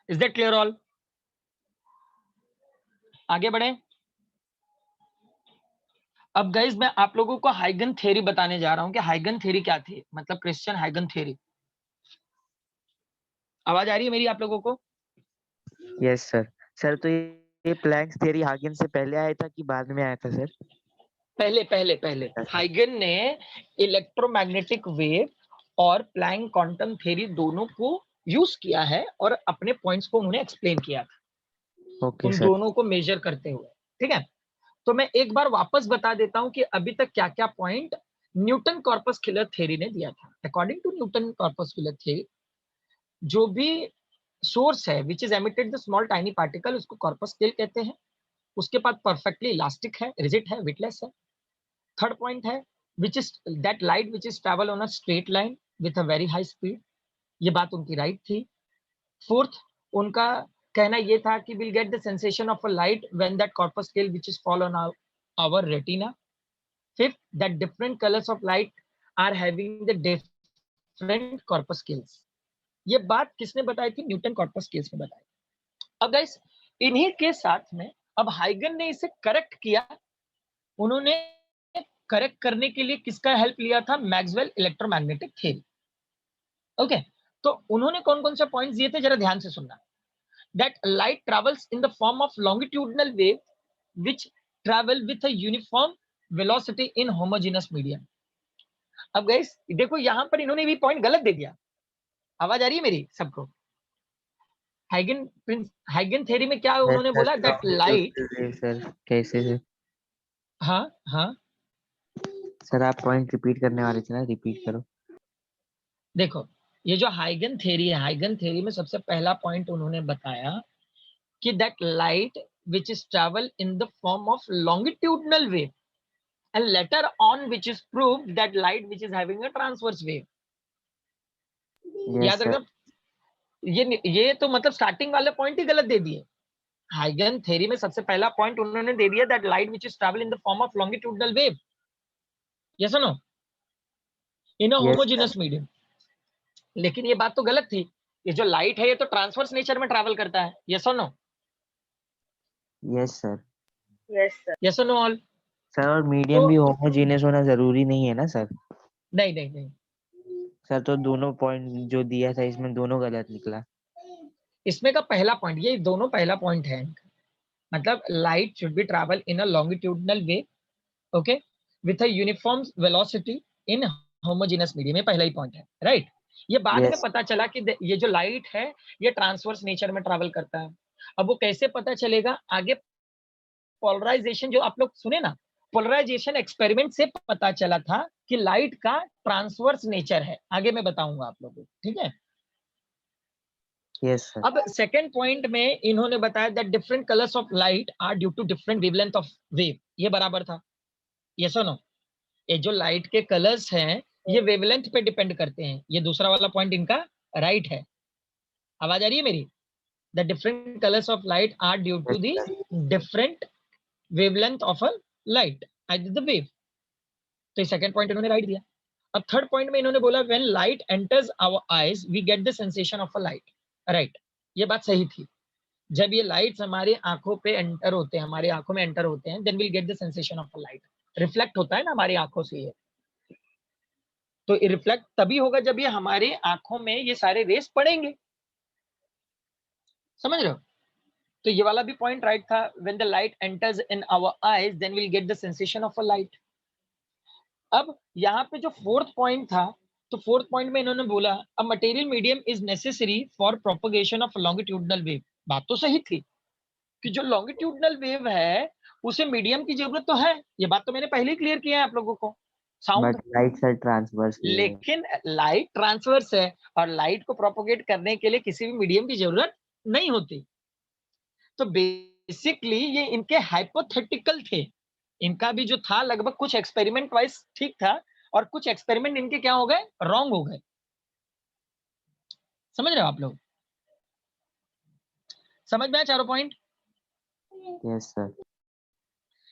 Is that clear all? आगे बढ़े। अब गाइस मैं आप लोगों को हाइगन थ्योरी बताने जा रहा हूं कि हाइगन थ्योरी क्या थी, मतलब क्रिश्चियन हाइगन थ्योरी। आवाज आ रही है मेरी आप लोगों को? Yes sir. सर तो ये प्लैंक्स थ्योरी हाइगन से पहले आया था कि बाद में आया था सर? पहले हाइगन ने इलेक्ट्रोमैग्नेटिक वेव और प्लैंक क्वांटम थ्योरी दोनों को यूज किया है और अपने पॉइंट्स को उन्होंने एक्सप्लेन किया था ओके उन सर। दोनों को मेजर करते हुए। ठीक है, तो मैं एक बार वापस बता देता हूं कि अभी तक क्या क्या पॉइंट न्यूटन कॉर्पस्कुलर थ्योरी ने दिया था। According to Newton corpuscular theory, जो भी सोर्स है which is emitted the small tiny particle, उसको कॉर्पस्कुलर कहते हैं। उसके पास परफेक्टली इलास्टिक है, रिजिड है, वेटलेस है। थर्ड पॉइंट है which is that light which is travel on a straight line with a very high speed. ये बात उनकी राइट थी। फोर्थ, उनका कहना ये था कि will get the sensation of a light when that corpuscular which is fall on our retina. Fifth, that different colours of light are having the different corpusculars. ये बात किसने बताई थी? न्यूटन कॉर्पस्कुलर्स ने बताई। अब गाइस इन्हीं के साथ में अब हाइगन ने इसे करेक्ट किया। उन्होंने करेक्ट करने के लिए किसका हेल्प लिया था? Maxwell electromagnetic theory. ओके, तो उन्होंने कौन कौन से पॉइंट्स दिए थे, जरा ध्यान से सुनना। That light travels in the form of longitudinal wave which travel with a uniform velocity in homogeneous medium. अब गाइस देखो यहां पर इन्होंने भी पॉइंट गलत दे दिया। आवाज आ रही है मेरी सबको? हाइगन थ्योरी में क्या यस उन्होंने सर, बोला? That light, longitudinal wave sir कैसे सर? हाँ हाँ, सर आप पॉइंट रिपीट करने वाले थे ना, रिपीट करो। देखो ये जो हाइगन थ्योरी है, हाइगन थ्योरी में सबसे पहला पॉइंट उन्होंने बताया कि that light which is travel in the form of longitudinal wave and later on which is proved that light which is having a transverse wave। Yes याद सर। रखना, ये तो मतलब स्टार्टिंग वाले पॉइंट ही गलत दे दिए। हाइगन थ्योरी में सबसे पहला पॉइंट उन्होंने दे दिया that light which is travel in the form of longitudinal wave, yes or no, in a yes homogeneous sir. medium। लेकिन ये बात तो गलत थी। ये जो लाइट है ये तो ट्रांसवर्स नेचर में ट्रैवल करता है, yes or no? Yes sir. yes or no all? Sir और मीडियम तो भी होमोजेनियस होना जरूरी नहीं है ना सर? नहीं नहीं नहीं, सर तो दोनों पॉइंट जो दिया था इसमें दोनों गलत निकला। इसमें का पहला पॉइंट, ये दोनों पहला पॉइंट है। मतलब light should be travel in a longitudinal way, okay, with a uniform velocity in homogeneous medium. ये पहला ही पॉइंट है, राइट। ये बाद में यस। पता चला कि ये जो लाइट है ये ट्रांसवर्स नेचर में ट्रैवल करता है। अब वो कैसे पता चलेगा आगे? पोलराइजेशन जो आप लोग सुने ना, पोलराइजेशन एक्सपेरिमेंट से पता चला था कि लाइट का ट्रांसवर्स नेचर है। आगे मैं बताऊंगा आप लोगों को, ठीक है। Yes sir. अब सेकेंड पॉइंट में इन्होंने बताया that different colours of light are due to different wavelength of wave. ये बराबर था, यस और नो? ये जो लाइट के कलर्स हैं ये वेवलेंथ पे डिपेंड करते हैं। ये दूसरा वाला पॉइंट इनका राइट है। आवाज आ रही है मेरी? The different colours of light are due to the different wavelength of a light, I the wave. तो सेकंड पॉइंट इन्होंने राइट दिया। अब थर्ड पॉइंट में इन्होंने बोला when light enters our eyes we get the sensation of a light, right. ये बात सही थी। जब ये लाइट्स हमारे आंखों पे एंटर होते हैं, हमारी आंखों में एंटर होते हैं, then will get the sensation of a light. Reflect होता है ना हमारी आंखों से ये, तो रिफ्लेक्ट तभी होगा जब ये हमारे आंखों में ये सारे रेस पड़ेंगे। समझ रहे हो? तो ये वाला भी पॉइंट राइट था। When the light enters in our eyes then will get the sensation of a light. अब यहाँ पे जो फोर्थ पॉइंट था, तो फोर्थ पॉइंट में इन्होंने बोला a material medium is necessary for propagation of longitudinal wave. बात तो सही थी कि जो लॉन्गिट्यूडनल वेव है उसे मीडियम की जरूरत तो है। ये बात तो मैंने पहले ही क्लियर किया है आप लोगों को, sound. But light sir transverse wave है। लेकिन लाइट ट्रांसवर्स है और लाइट को प्रोपोगेट करने के लिए किसी भी मीडियम की जरूरत नहीं होती। तो बेसिकली ये इनके हाइपोथेटिकल थे। इनका भी जो था लगभग कुछ एक्सपेरिमेंट वाइज ठीक था और कुछ एक्सपेरिमेंट इनके क्या हो गए? रॉन्ग हो गए। समझ रहे हो आप लोग? समझ में आया चारों पॉइंट? Yes sir.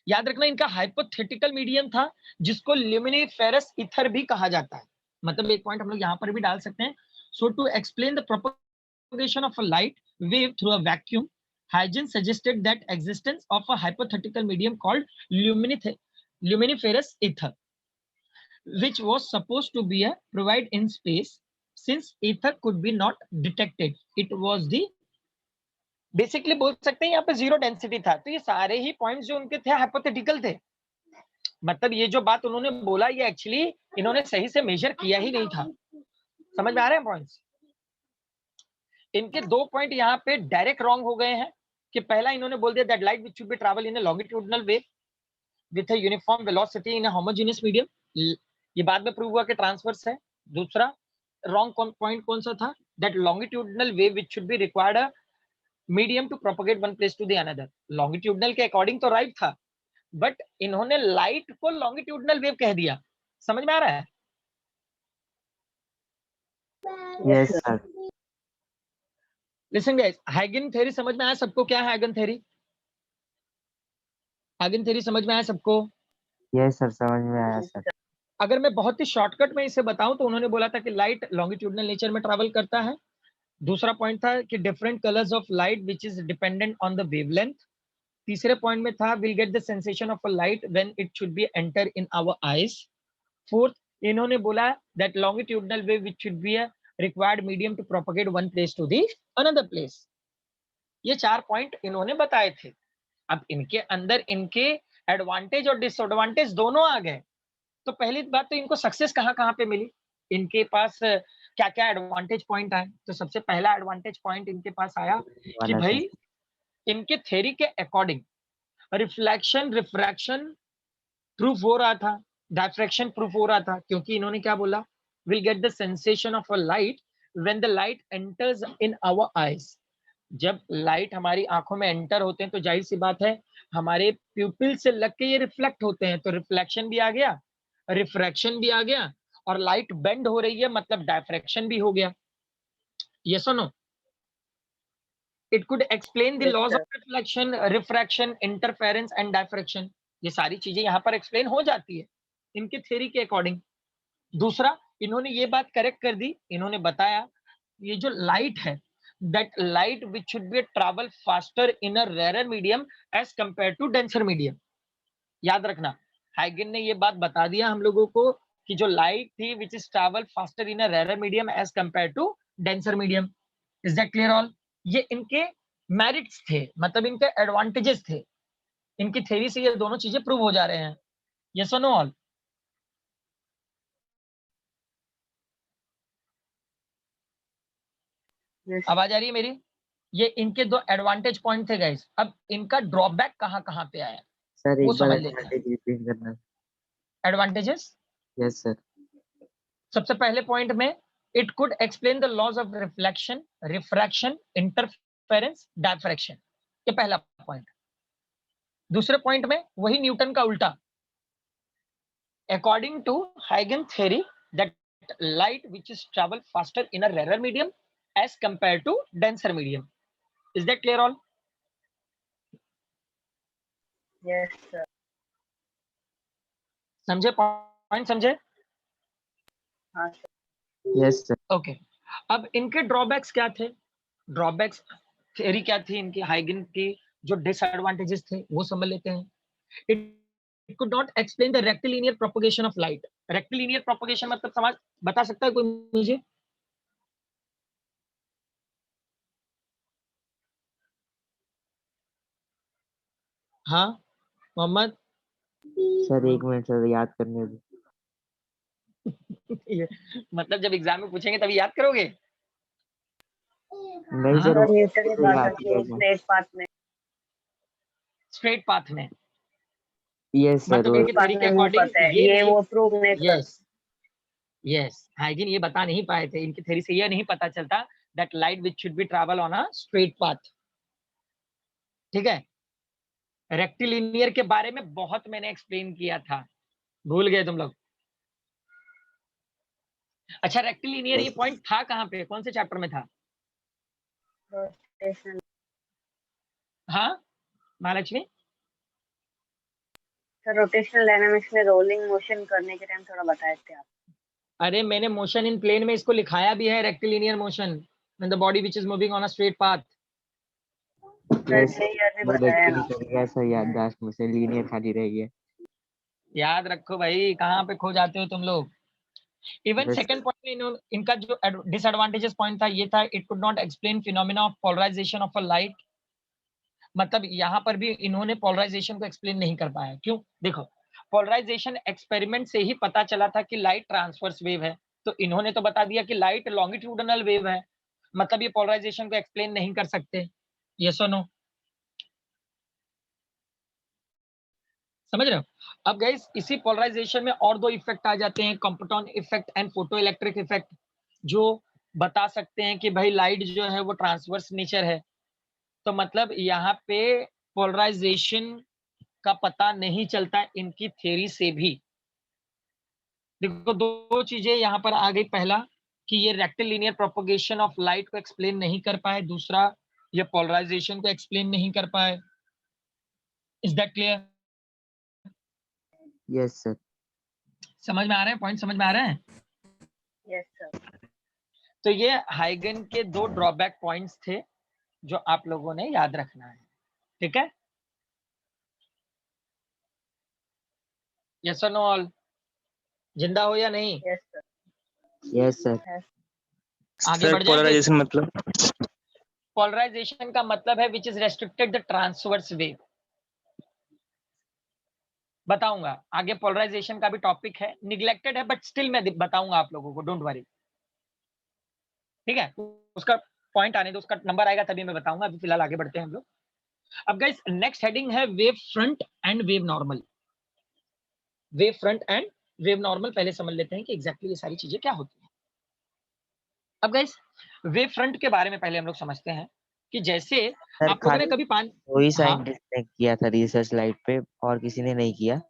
याद रखना इनका हाइपोथेटिकल मीडियम था जिसको ल्यूमिनिफेरस ईथर भी कहा जाता है। मतलब एक पॉइंट हम लोग यहाँ पर भी डाल सकते हैं। So to explain the propagation of a light wave through a vacuum, Huygens suggested that existence of a hypothetical medium called luminiferous ether, which was supposed to be a provide in space. Since ether could be not detected, it was the basically बोल सकते हैं यहाँ पे zero density था। तो ये सारे ही points जो उनके थे हाइपोथेटिकल थे। मतलब ये जो बात उन्होंने बोला ये एक्चुअली इन्होंने सही से मेजर किया ही नहीं था। समझ में आ रहे हैं पॉइंट्स? इनके 2 पॉइंट यहाँ पे डायरेक्ट रॉन्ग हो गए हैं कि पहला इन्होंने बोल दिया that light which should be travel in a longitudinal wave with a uniform velocity in a homogeneous medium. ये बाद में प्रूव हुआ कि ट्रांसवर्स है। दूसरा रॉन्ग पॉइंट कौन सा था? That longitudinal wave which should be required a medium to propagate one place to the another. Longitudinal के अकॉर्डिंग तो राइट था, बट इन्होंने लाइट को लॉन्गिट्यूडिनल वेव कह दिया। समझ में आ रहा है? Yes sir. लिसन गाइस, हाइगन थ्योरी समझ में आया सबको? क्या है हाइगन थ्योरी? हाइगन थ्योरी समझ में आया सबको? यस सर, समझ में आया सर। अगर मैं बहुत ही शॉर्टकट में इसे बताऊं तो उन्होंने बोला था कि लाइट लॉन्गिट्यूडिनल नेचर में ट्रैवल करता है। दूसरा पॉइंट था कि different colours of light which is dependent on the wavelength. तीसरे पॉइंट में था will get the sensation of a light when it should be enter in our eyes. Fourth इन्होंने बोला that longitudinal wave which should be a required medium to propagate one place to the another place. ये 4 point इन्होंने बताए थे। अब इनके अंदर इनके एडवांटेज और डिसएडवांटेज दोनों आ गए। तो पहली बात तो इनको सक्सेस कहाँ पे मिली? इनके पास क्या क्या एडवांटेज पॉइंट आए? तो सबसे पहला एडवांटेज पॉइंट इनके पास आया कि भाई इनके थ्योरी के अकॉर्डिंग रिफ्लेक्शन रिफ्रैक्शन प्रूफ हो रहा था, डायफ्रैक्शन प्रूफ हो रहा था, क्योंकि इन्होंने क्या बोला? Will get the sensation of a light when the light enters in our eyes. जब लाइट हमारी आंखों में एंटर होते हैं तो जाहिर सी बात है हमारे प्यूपिल से लग के ये रिफ्लेक्ट होते हैं, तो रिफ्लेक्शन भी आ गया, रिफ्रैक्शन भी आ गया, और लाइट बेंड हो रही है मतलब डायफ्रैक्शन भी हो गया। यस और no? It could explain the laws of reflection, refraction, interference and diffraction. ये सारी चीजें यहाँ पर एक्सप्लेन हो जाती है इनके थ्योरी के अकॉर्डिंग। दूसरा इन्होंने ये बात करेक्ट कर दी, इन्होंने बताया ये जो लाइट है that light which should be travel faster in a rarer medium as compared to denser medium। याद रखना हाइगन ने ये बात बता दिया हम लोगों को कि जो लाइट थी which is travel faster in a rarer medium as compared to denser medium। is that clear all? ये इनके मेरिट्स थे, मतलब इनके एडवांटेजेस थे। इनकी थ्योरी से ये दोनों चीजें प्रूव हो जा रहे हैं। यस और नो ऑल? आवाज आ रही है मेरी? ये इनके 2 एडवांटेज पॉइंट थे गाइस। अब इनका ड्रॉबैक कहाँ पे आया सर? वो एक बार समझ लेते हैं। एडवांटेज रिपीट करना। Advantages yes sir. सबसे पहले पॉइंट में it could explain the laws of reflection, refraction, interference, diffraction. ये पहला पॉइंट। दूसरे पॉइंट में वही न्यूटन का उल्टा, अकॉर्डिंग टू हाइगन theory that light which is travel faster in a rare medium as compare to denser medium. Is that clear all? Yes sir. समझे point? समझे? हाँ यस सर। ओके। अब इनके ड्रॉबैक्स क्या थे? ड्रॉबैक्स थ्योरी क्या थी इनकी हाइगन की? जो डिसएडवांटेजेस थे वो समझ लेते हैं। It could not explain the rectilinear propagation of light. Rectilinear propagation मतलब समझ बता सकता है कोई मुझे? हाँ मोहम्मद? सर एक मिनट सर, याद करने दो। मतलब जब एग्जाम में पूछेंगे तभी याद करोगे? नहीं सर, सर न्यूटन की बात याद आती है स्ट्रेट पाथ में। स्ट्रेट पाथ में यस सर। मतलब इनकी थ्योरी के अकॉर्डिंग ये वो प्रूव नहीं कर। यस यस हाइगन ये बता नहीं पाए थे। इनकी थ्योरी से ये नहीं पता चलता that light which should be travel on a straight path. ठीक है? रेक्टिलिनियर के बारे में बहुत मैंने एक्सप्लेन किया था, भूल गए तुम लोग? अच्छा रेक्टिलिनियर ये पॉइंट था कहाँ पे? कौन से चैप्टर में था? रोटेशनल। हाँ महालक्ष्मी? सर रोटेशनल डायनामिक्स में रोलिंग मोशन करने के टाइम थोड़ा बताए थे आप। अरे मैंने मोशन इन प्लेन में इसको लिखाया भी है, rectilinear motion when the body which is moving on a straight path. Yes यार ने बहुत बताया एक्चुअली ना। कर गया सर, याददाश्त मुझसे लीनियर खाली रह गया। याद रखो भाई, कहाँ पे खो जाते हो तुम लोग। इवन यस सेकंड पॉइंट में इनका जो डिसएडवांटेजेस पॉइंट था ये था, it could not explain phenomena of polarisation of a light. मतलब यहाँ पर भी इन्होंने पोलराइजेशन को एक्सप्लेन नहीं कर पाया। क्यों? देखो, पोलराइजेशन एक्सपेरिमेंट से ही पता चला था कि लाइट ट्रांसवर्स वेव है, तो इन्होंने तो बता दिया कि लाइट लॉन्गिट्यूडनल वेव है, मतलब ये पोलराइजेशन को एक्सप्लेन नहीं कर सकते। यस और नो? समझ रहे हो? अब गाइस इसी पोलराइजेशन में और दो इफेक्ट आ जाते हैं, Compton effect and photo electric effect, जो बता सकते हैं कि भाई लाइट जो है वो ट्रांसवर्स नेचर है। तो मतलब यहाँ पे पोलराइजेशन का पता नहीं चलता इनकी थ्योरी से भी। देखो दो चीजें यहाँ पर आ गई, पहला कि ये रेक्टिलिनियर प्रोपगेशन ऑफ लाइट को एक्सप्लेन नहीं कर पाए, दूसरा ये पोलराइजेशन को एक्सप्लेन नहीं कर पाए। Is that clear? Yes sir. समझ में आ रहे हैं? पॉइंट समझ में आ रहे हैं? Yes sir. तो ये हाइगन के दो ड्रॉबैक पॉइंट्स थे जो आप लोगों ने याद रखना है। ठीक है? यस और नो ऑल? जिंदा हो या नहीं? Yes sir. Yes sir. आगे बढ़ जाए। पोलराइजेशन मतलब पोलराइजेशन का मतलब है which is restricted the transverse wave. बताऊंगा आगे, पोलराइजेशन का भी टॉपिक है, निग्लेक्टेड है बट स्टिल मैं बताऊंगा आप लोगों को, डोंट वरी। ठीक है? उसका पॉइंट आने दो, उसका नंबर आएगा तभी मैं बताऊंगा, अभी फिलहाल आगे बढ़ते हैं हम लोग। अब गाइस नेक्स्ट हेडिंग है wave front end wave normal. Wave front end wave normal पहले समझ लेते हैं कि एग्जैक्टली ये सारी चीजें क्या होती हैं। अब गाइस वेव फ्रंट के बारे में पहले हम लोग समझते हैं कि जैसे सर आप लोगों ने खाली कभी पानी, वही हाँ, साइंटिस्ट ने किया था रिसर्च लाइट पे, और किसी ने नहीं किया।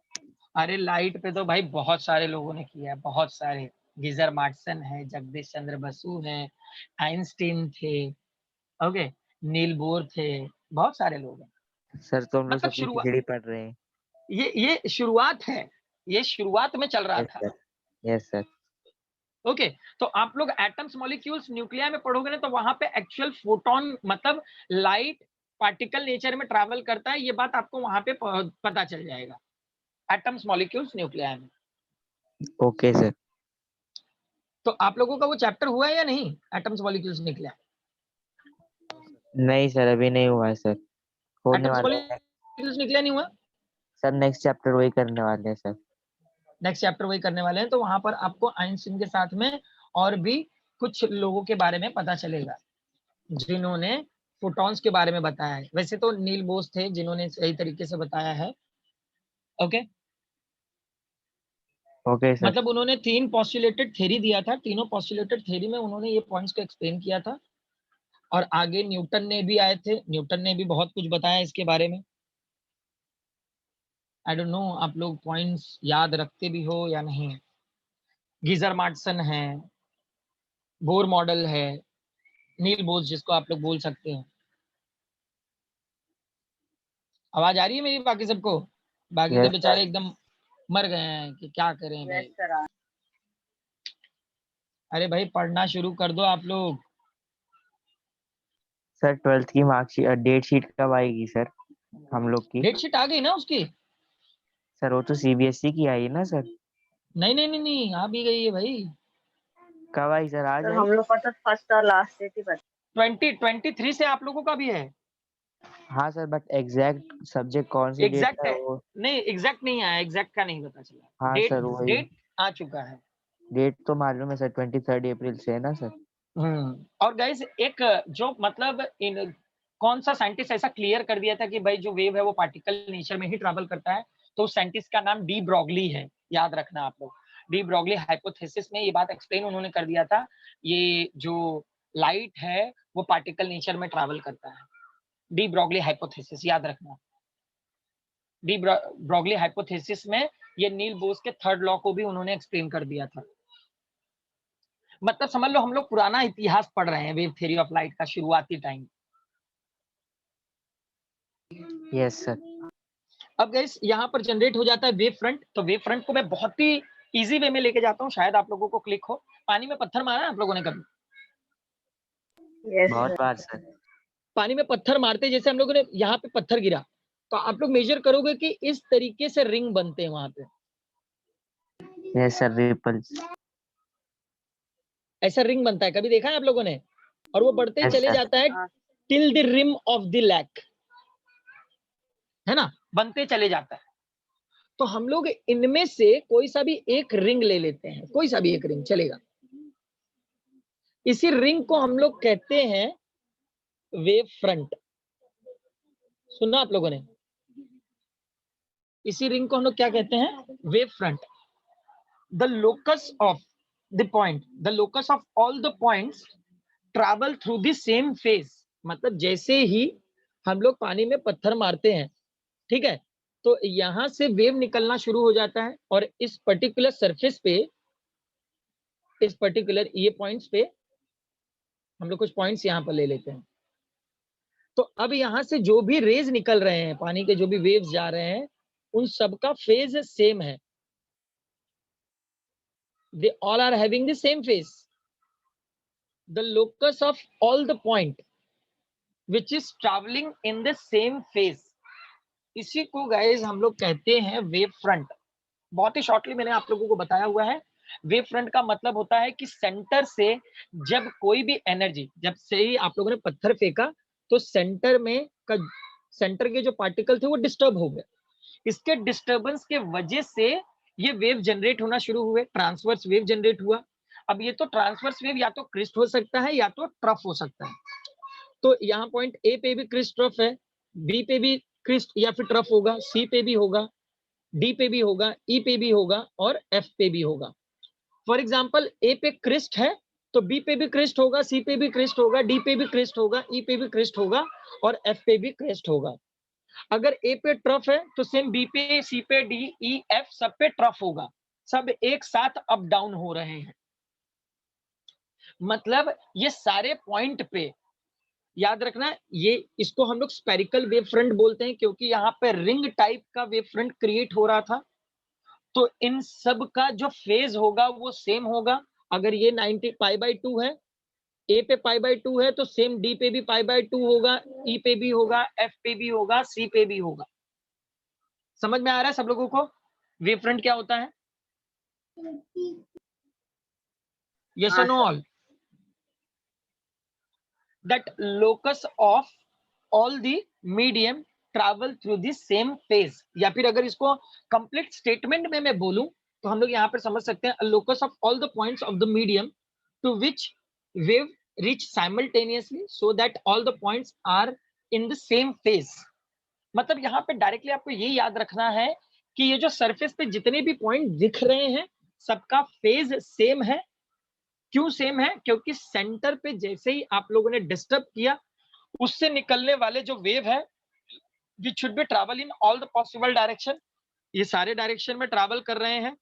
अरे लाइट पे तो भाई बहुत सारे लोगों ने किया है, बहुत सारे। गीजर मार्टसन है, जगदीश चंद्र बसु है, आइंस्टीन थे, ओके, नील बोर थे, बहुत सारे लोग हैं। सर तो हम लोग मतलब सबकी शुरुआत, खिचड़ी पढ़ रहे हैं। ये शुरुआत है, ये शुरुआत में चल रहा यस था। सर। Yes sir. ओके, तो आप लोग एटम्स मॉलिक्यूल्स न्यूक्लिया में पढ़ोगे ना, तो वहां पे एक्चुअल फोटोन मतलब लाइट पार्टिकल नेचर में ट्रैवल करता है, ये बात आपको वहां पे पता चल जाएगा, एटम्स मॉलिक्यूल्स न्यूक्लिया में। Okay sir. तो आप लोगों का वो चैप्टर हुआ है या नहीं, एटम्स मॉलिक्यूल्स न्यूक्लिया? नहीं सर अभी नहीं हुआ है सर, होने एटम्स वाला है। मॉलिक्यूल्स न्यूक्लिया नहीं हुआ? सर नेक्स्ट चैप्टर वही करने वाले हैं सर। नेक्स्ट चैप्टर वही करने वाले हैं, तो वहां पर आपको आइंस्टीन के साथ में और भी कुछ लोगों के बारे में पता चलेगा जिन्होंने फोटॉन्स के बारे में बताया है। वैसे तो नील बोस थे जिन्होंने सही तरीके से बताया है। Okay, okay sir. मतलब उन्होंने 3 पोस्टुलेटेड थ्योरी दिया था, तीनों पोस्टुलेटेड थ्योरी में उन्होंने ये पॉइंट्स को एक्सप्लेन किया था। और आगे न्यूटन ने भी आए थे, न्यूटन ने भी बहुत कुछ बताया इसके बारे में। आई डोंट नो आप लोग पॉइंट्स याद रखते भी हो या नहीं। गीजर मार्टसन है, बोर मॉडल है, नील बोस जिसको आप लोग बोल सकते हैं। आवाज आ रही है मेरी बाकी सबको? बाकी तो यस बेचारे सर। एकदम मर गए हैं कि क्या करें यस भाई। सर। अरे भाई पढ़ना शुरू कर दो आप लोग। सर 12th की मार्कशीट डेट शीट कब आएगी सर हम लोग की? डेट शीट आ गई ना उसकी? सर वो तो सीबीएसई की आई ना सर। नहीं नहीं नहीं नहीं, आ भी गई है भाई। कब आई सर, आज सर आई? हम लोग का तो फर्स्ट और लास्ट डेट ही पता। 2023 से आप लोगों का भी है। हाँ सर बट एग्जैक्ट सब्जेक्ट कौन सी डेट एग्जैक्ट है है, वो? नहीं एग्जैक्ट नहीं आया, एग्जैक्ट का नहीं पता चला। हाँ डेट सर वही। डेट आ चुका है। डेट तो मालूम है सर, 23 अप्रैल से है ना सर। और गाइस एक जो मतलब इन कौन सा साइंटिस्ट ऐसा क्लियर कर दिया था कि भाई जो वेव है वो पार्टिकल नेचर में ही ट्रैवल करता है, तो उस साइंटिस्ट का नाम डी ब्रॉगली है। याद रखना आप लोग, डी ब्रॉगली हाइपोथेसिस में ये बात एक्सप्लेन उन्होंने कर दिया था, ये जो लाइट है वो पार्टिकल नेचर में ट्रैवल करता है। डी ब्रॉगली हाइपोथेसिस याद रखना। डी ब्रॉगली हाइपोथेसिस में ये नील बोस के थर्ड लॉ को भी उन्होंने एक्सप्लेन कर दिया था। मतलब समझ लो हम लोग पुराना इतिहास पढ़ रहे हैं वेव थ्योरी ऑफ लाइट का, शुरुआती टाइम। Yes sir. अब गाइस यहाँ पर जनरेट हो जाता है वेव फ्रंट। तो वेव फ्रंट को मैं बहुत ही इजी वे में लेके जाता हूँ, शायद आप लोगों को क्लिक हो। पानी में पत्थर मारा है आप लोगों ने कभी? यस बहुत सर। बार सर। पानी में पत्थर मारते, जैसे हम लोगों ने यहाँ पे पत्थर गिरा, तो आप लोग मेजर करोगे कि इस तरीके से रिंग बनते हैं वहां पे। Yes sir, ripples. ऐसा रिंग बनता है, कभी देखा है आप लोगों ने? और वो बढ़ते ही यस चले सर। जाता है हाँ till the rim of the lake, है ना, बनते चले जाता है। तो हम लोग इनमें से कोई सा भी एक रिंग ले लेते हैं, कोई सा भी एक रिंग चलेगा। इसी रिंग को हम लोग कहते हैं वेव फ्रंट। सुना आप लोगों ने? इसी रिंग को हम लोग क्या कहते हैं? Wave front. The locus of the point, the locus of all the points travel through the same phase. मतलब जैसे ही हम लोग पानी में पत्थर मारते हैं, ठीक है, तो यहां से वेव निकलना शुरू हो जाता है, और इस पर्टिकुलर सरफेस पे, इस पर्टिकुलर ये पॉइंट्स पे हम लोग कुछ पॉइंट्स यहाँ पर ले लेते हैं। तो अब यहाँ से जो भी रेज निकल रहे हैं, पानी के जो भी वेव्स जा रहे हैं, उन सबका फेज सेम है। They all are having the same phase. The locus of all the point which is traveling in the same phase, इसी को गाइस हम लोग कहते हैं वेव फ्रंट। बहुत ही शॉर्टली मैंने आप लोगों को बताया हुआ है। वेव फ्रंट का मतलब होता है कि सेंटर से जब कोई भी एनर्जी, जब से ही आप लोगों ने पत्थर फेंका, तो सेंटर में का, सेंटर के जो पार्टिकल थे वो डिस्टर्ब हो गए। इसके डिस्टर्बेंस के वजह से ये वेव जनरेट होना शुरू हुए, ट्रांसवर्स वेव जनरेट हुआ। अब ये तो ट्रांसवर्स वेव या तो क्रिस्ट हो सकता है या तो ट्रफ हो सकता है। तो यहाँ पॉइंट ए पे भी क्रिस्ट ट्रफ है, बी पे भी क्रिस्ट या फिर ट्रफ होगा, सी पे भी होगा, डी पे भी होगा, ई पे भी होगा, और एफ पे भी होगा। फॉर एग्जाम्पल ए पे क्रिस्ट है तो बी पे भी क्रिस्ट होगा, सी पे भी क्रिस्ट होगा, डी पे भी क्रिस्ट होगा, ई पे भी क्रिस्ट होगा, और एफ पे भी क्रिस्ट होगा। अगर ए पे ट्रफ है तो सेम बी पे, सी पे, डी, ई, एफ सब पे ट्रफ होगा। सब एक साथ अप डाउन हो रहे हैं। मतलब ये सारे पॉइंट पे, याद रखना, ये इसको हम लोग स्पेरिकल वेव फ्रंट बोलते हैं, क्योंकि यहाँ पे रिंग टाइप का वेव फ्रंट क्रिएट हो रहा था। तो इन सब का जो फेज होगा वो सेम होगा। अगर ये 90 π/2 है, ए पे π/2 है, तो सेम डी पे भी π/2 होगा, ई पे भी होगा, एफ पे भी होगा, सी पे भी होगा। समझ में आ रहा है सब लोगों को वेव फ्रंट क्या होता है? यस हाँ और no sir. All? That locus of all the medium travel through the same phase. या फिर अगर इसको कंप्लीट स्टेटमेंट में मैं बोलूं तो हम लोग यहाँ पर समझ सकते हैं locus of all the points of the medium to which wave reach simultaneously so that all the points are in the same phase। मतलब यहाँ पे डायरेक्टली आपको ये याद रखना है कि ये जो सरफेस पे जितने भी पॉइंट दिख रहे हैं सबका फेज सेम है। क्यों सेम है? क्योंकि सेंटर पे जैसे ही आप लोगों ने डिस्टर्ब किया, उससे निकलने वाले जो वेव है which should be travel in all the possible direction, ये सारे डायरेक्शन में ट्रैवल कर रहे हैं।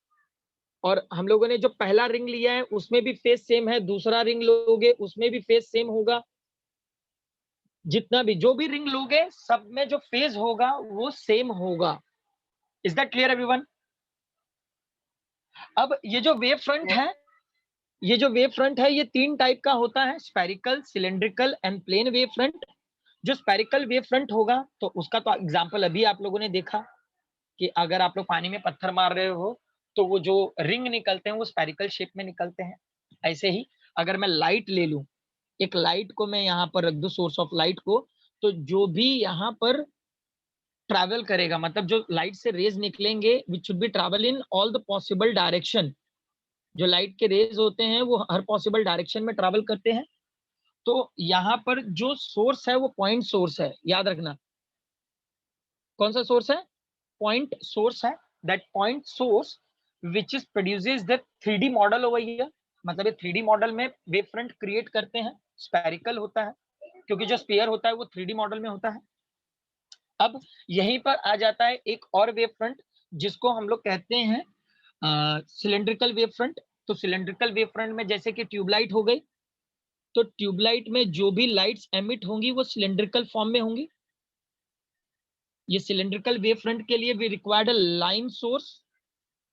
और हम लोगों ने जो पहला रिंग लिया है उसमें भी फेज सेम है, दूसरा रिंग लोगे उसमें भी फेज सेम होगा। जितना भी जो भी रिंग लोगे सब में जो फेज होगा वो सेम होगा। Is that clear everyone? अब ये जो वेव फ्रंट है, ये जो वेव फ्रंट है ये 3 टाइप का होता है, spherical, cylindrical and plane wave front. जो स्फेरिकल वेव फ्रंट होगा तो उसका तो एग्जांपल अभी आप लोगों ने देखा कि अगर आप लोग पानी में पत्थर मार रहे हो तो वो जो रिंग निकलते हैं वो स्फेरिकल शेप में निकलते हैं। ऐसे ही अगर मैं लाइट ले लूं, एक लाइट को मैं यहाँ पर रख दूं, सोर्स ऑफ लाइट को, तो जो भी यहाँ पर ट्रैवल करेगा, मतलब जो लाइट से रेज निकलेंगे विच should be travel in all the possible direction. जो लाइट के रेज होते हैं वो हर पॉसिबल डायरेक्शन में ट्रैवल करते हैं। तो यहाँ पर जो सोर्स है वो पॉइंट सोर्स है, याद रखना। कौन सा सोर्स है? पॉइंट सोर्स है। That point source which is produces the 3D model over here. मतलब ये 3D मॉडल में वेव फ्रंट क्रिएट करते हैं, स्फेरिकल होता है क्योंकि जो स्फीयर होता है वो 3D मॉडल में होता है। अब यहीं पर आ जाता है एक और वेव फ्रंट जिसको हम लोग कहते हैं सिलेंड्रिकल वेव फ्रंट। तो सिलेंड्रिकल वेव फ्रंट में जैसे कि ट्यूबलाइट हो गई, तो ट्यूबलाइट में जो भी लाइट्स एमिट होंगी वो सिलेंड्रिकल फॉर्म में होंगी। ये सिलेंड्रिकल वेव फ्रंट के लिए भी रिक्वायर्ड लाइन सोर्स।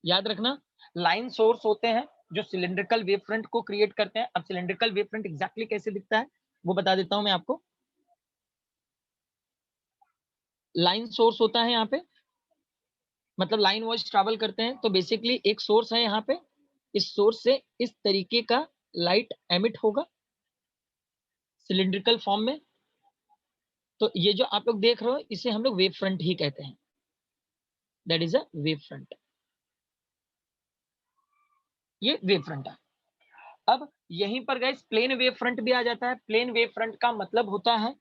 याद रखना, लाइन सोर्स होते हैं जो सिलेंड्रिकल वेव फ्रंट को क्रिएट करते हैं। अब सिलेंड्रिकल वेव फ्रंट एग्जैक्टली कैसे दिखता है वो बता देता हूं मैं आपको। लाइन सोर्स होता है यहाँ पे, मतलब लाइन वाइज ट्रैवल करते हैं, तो बेसिकली एक सोर्स है यहाँ पे, इस सोर्स से इस तरीके का लाइट एमिट होगा सिलिंड्रिकल फॉर्म में। तो ये जो आप लोग देख रहे हो इसे हम लोग वेव फ्रंट ही कहते हैं, that is a wave front. ये वेव फ्रंट है। अब यहीं पर गाइस प्लेन वेव फ्रंट भी आ जाता है। प्लेन वेव फ्रंट का मतलब होता है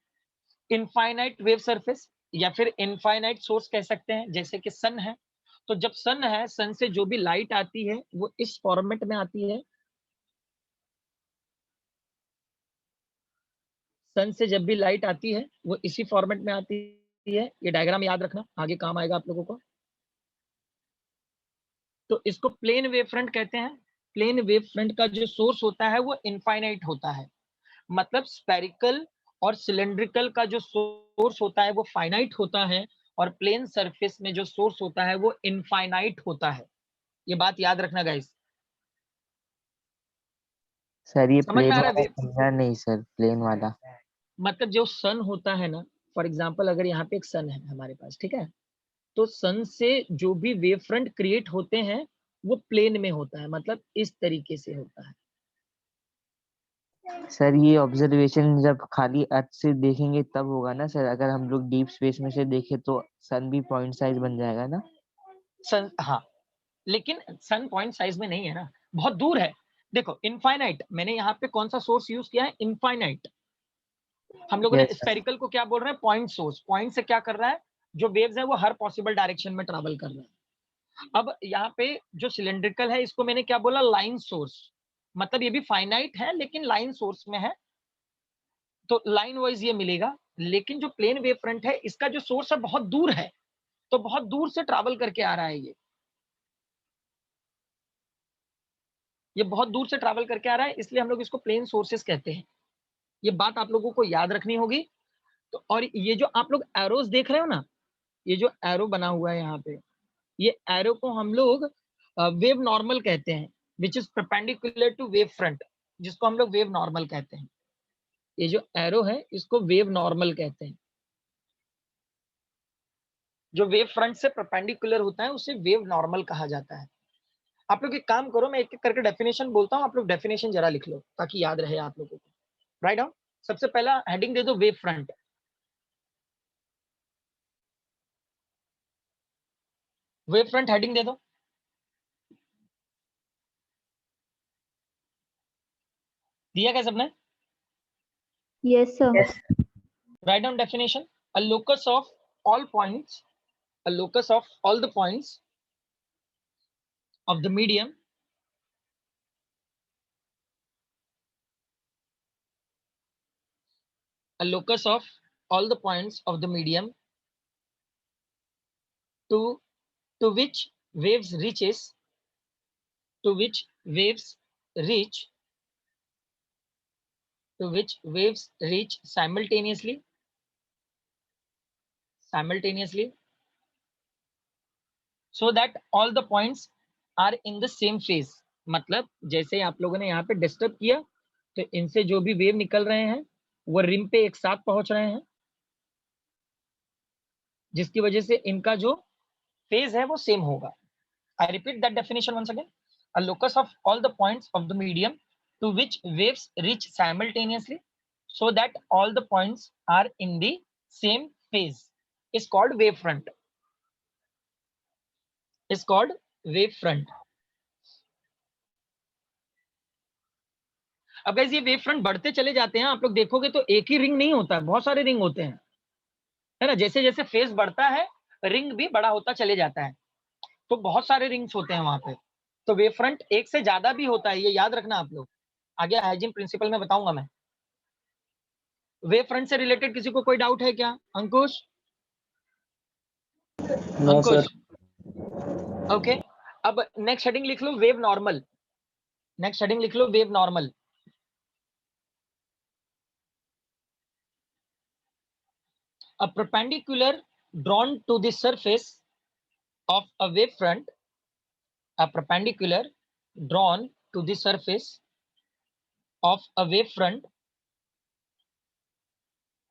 इनफाइनाइट वेव सरफेस या फिर इनफाइनाइट सोर्स कह सकते हैं, जैसे कि सन है। तो जब सन है, सन से जो भी लाइट आती है वो इस फॉर्मेट में आती है। सन से जब भी लाइट आती है वो इसी फॉर्मेट में आती है। ये डायग्राम याद रखना, आगे काम आएगा आप लोगों को। तो इसको प्लेन वेव फ्रंट कहते हैं। प्लेन वेव फ्रंट का जो सोर्स होता है वो इनफाइनाइट होता है, मतलब स्पेरिकल और सिलिंड्रिकल का जो सोर्स होता है वो फाइनाइट होता है, और प्लेन सरफेस में जो सोर्स होता है वो इनफाइनाइट होता है। ये बात याद रखना गाइस। सर ये समझ में प्लेन आ रहा वाला है? समझा नहीं सर, प्लेन वाला। मतलब जो सन होता है ना, फॉर एग्जांपल अगर यहाँ पे एक सन है हमारे पास, ठीक है, तो सन से जो भी वेव फ्रंट क्रिएट होते हैं वो प्लेन में होता है, मतलब इस तरीके से होता है। सर ये ऑब्जर्वेशन जब खाली अर्थ से देखेंगे तब होगा ना सर? अगर हम लोग डीप स्पेस में से देखें तो सन भी पॉइंट साइज बन जाएगा ना? सन, हाँ, लेकिन सन पॉइंट साइज में नहीं है ना, बहुत दूर है। देखो इनफाइनाइट, मैंने यहाँ पे कौन सा सोर्स यूज किया है, इनफाइनाइट। हम लोगों ने यस सर। स्फेरिकल को क्या बोल रहे हैं, पॉइंट सोर्स। पॉइंट से क्या कर रहा है, जो वेव्स है वो हर पॉसिबल डायरेक्शन में ट्रैवल कर रहा है। अब यहाँ पे जो सिलिंड्रिकल है इसको मैंने क्या बोला, लाइन सोर्स। मतलब ये भी फाइनाइट है लेकिन लाइन सोर्स में है, तो लाइन वाइज ये मिलेगा। लेकिन जो प्लेन वेव फ्रंट है इसका जो सोर्स है बहुत दूर है, तो बहुत दूर से ट्रैवल करके आ रहा है ये बहुत दूर से ट्रैवल करके आ रहा है, इसलिए हम लोग इसको प्लेन सोर्सेस कहते हैं। ये बात आप लोगों को याद रखनी होगी। तो और ये जो आप लोग एरोस देख रहे हो ना, ये जो एरो बना हुआ है यहाँ पे, ये एरो को हम लोग वेव नॉर्मल कहते हैं, which is perpendicular to wave front, जिसको हम लोग वेव नॉर्मल कहते हैं। ये जो एरो है इसको वेव नॉर्मल कहते हैं। जो वेव फ्रंट से परपेंडिकुलर होता है उसे वेव नॉर्मल कहा जाता है। आप लोग एक काम करो, मैं एक एक करके डेफिनेशन बोलता हूँ, आप लोग डेफिनेशन जरा लिख लो ताकि याद रहे आप लोगों को। Write down. सबसे पहला हेडिंग दे दो, wave front. Wave front heading दे दो। दिया क्या सबने? Yes, sir. Yes. Write down definition. A locus of all points, a locus of all the points of the medium a locus of all the points of the medium to to which waves reaches to which waves reach to which waves reach simultaneously so that all the points are in the same phase। मतलब जैसे आप लोगों ने यहाँ पे disturb किया तो इनसे जो भी वेव निकल रहे हैं वो रिम पे एक साथ पहुंच रहे हैं, जिसकी वजह से इनका जो फेज है वो सेम होगा। I repeat that definition once again. A locus of all the points of the medium to which waves reach simultaneously so that all the points are in the same phase is called wavefront. Is called wavefront. अब guys ये wave front बढ़ते चले जाते हैं, आप लोग देखोगे तो एक ही रिंग नहीं होता है, बहुत सारे रिंग होते हैं, है ना। जैसे जैसे फेज बढ़ता है रिंग भी बड़ा होता चले जाता है, तो बहुत सारे रिंग्स होते हैं वहां पे। तो वेव फ्रंट एक से ज्यादा भी होता है, ये याद रखना आप लोग। आगे हाइजीन प्रिंसिपल में बताऊंगा मैं। वेव फ्रंट से रिलेटेड किसी को कोई डाउट है क्या? Ankush? No Ankush, sir. Okay. अब नेक्स्ट हेडिंग लिख लो, वेव नॉर्मल। नेक्स्ट हेडिंग लिख लो, wave normal. A perpendicular drawn to the surface of a wave front, a perpendicular drawn to the surface of a wave front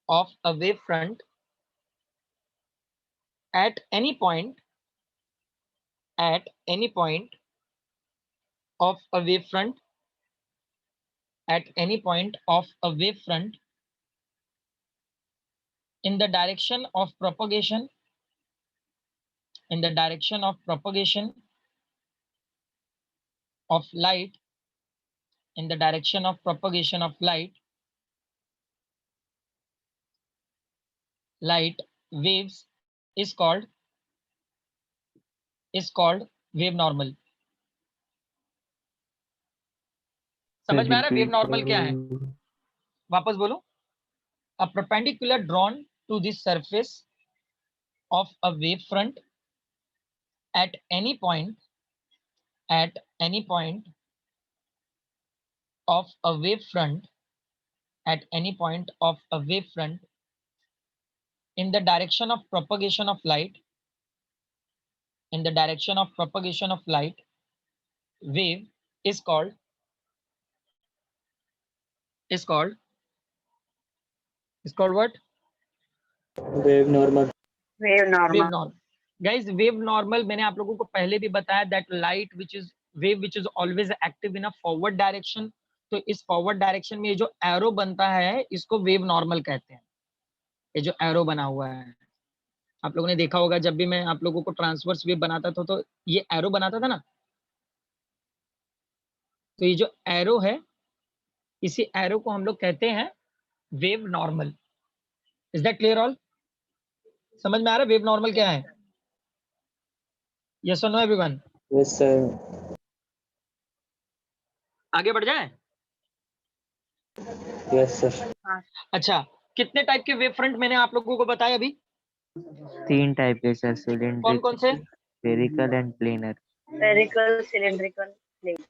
of a wave front at any point of a wavefront in the direction of propagation of light waves is called wave normal. समझ में आ रहा है wave normal क्या है? वापस बोलो. A perpendicular drawn to the surface of a wavefront at any point of a wavefront in the direction of propagation of light wave is called what? Wave normal. Wave Wave normal. normal. Guys, wave normal मैंने आप लोगों को पहले भी बताया that light which is always active in a forward direction. तो इस forward direction में ये जो arrow बनता है इसको wave normal कहते हैं. ये जो arrow बना हुआ है आप लोगों ने देखा होगा जब भी मैं आप लोगों को ट्रांसवर्स वेव बनाता था तो ये एरो बनाता था ना. तो ये जो एरो है इसी एरो को हम लोग कहते हैं wave normal. Is that clear all? समझ में आ रहा है वेव नॉर्मल क्या है? यस और नो एवरीवन? Yes sir. आगे बढ़ जाए. Yes sir. अच्छा, कितने टाइप के वेव फ्रंट मैंने आप लोगों को बताया अभी? 3 टाइप के सर, सिलेंड्रिकल, कौन से? Spherical and planar. Spherical, cylindrical, plane.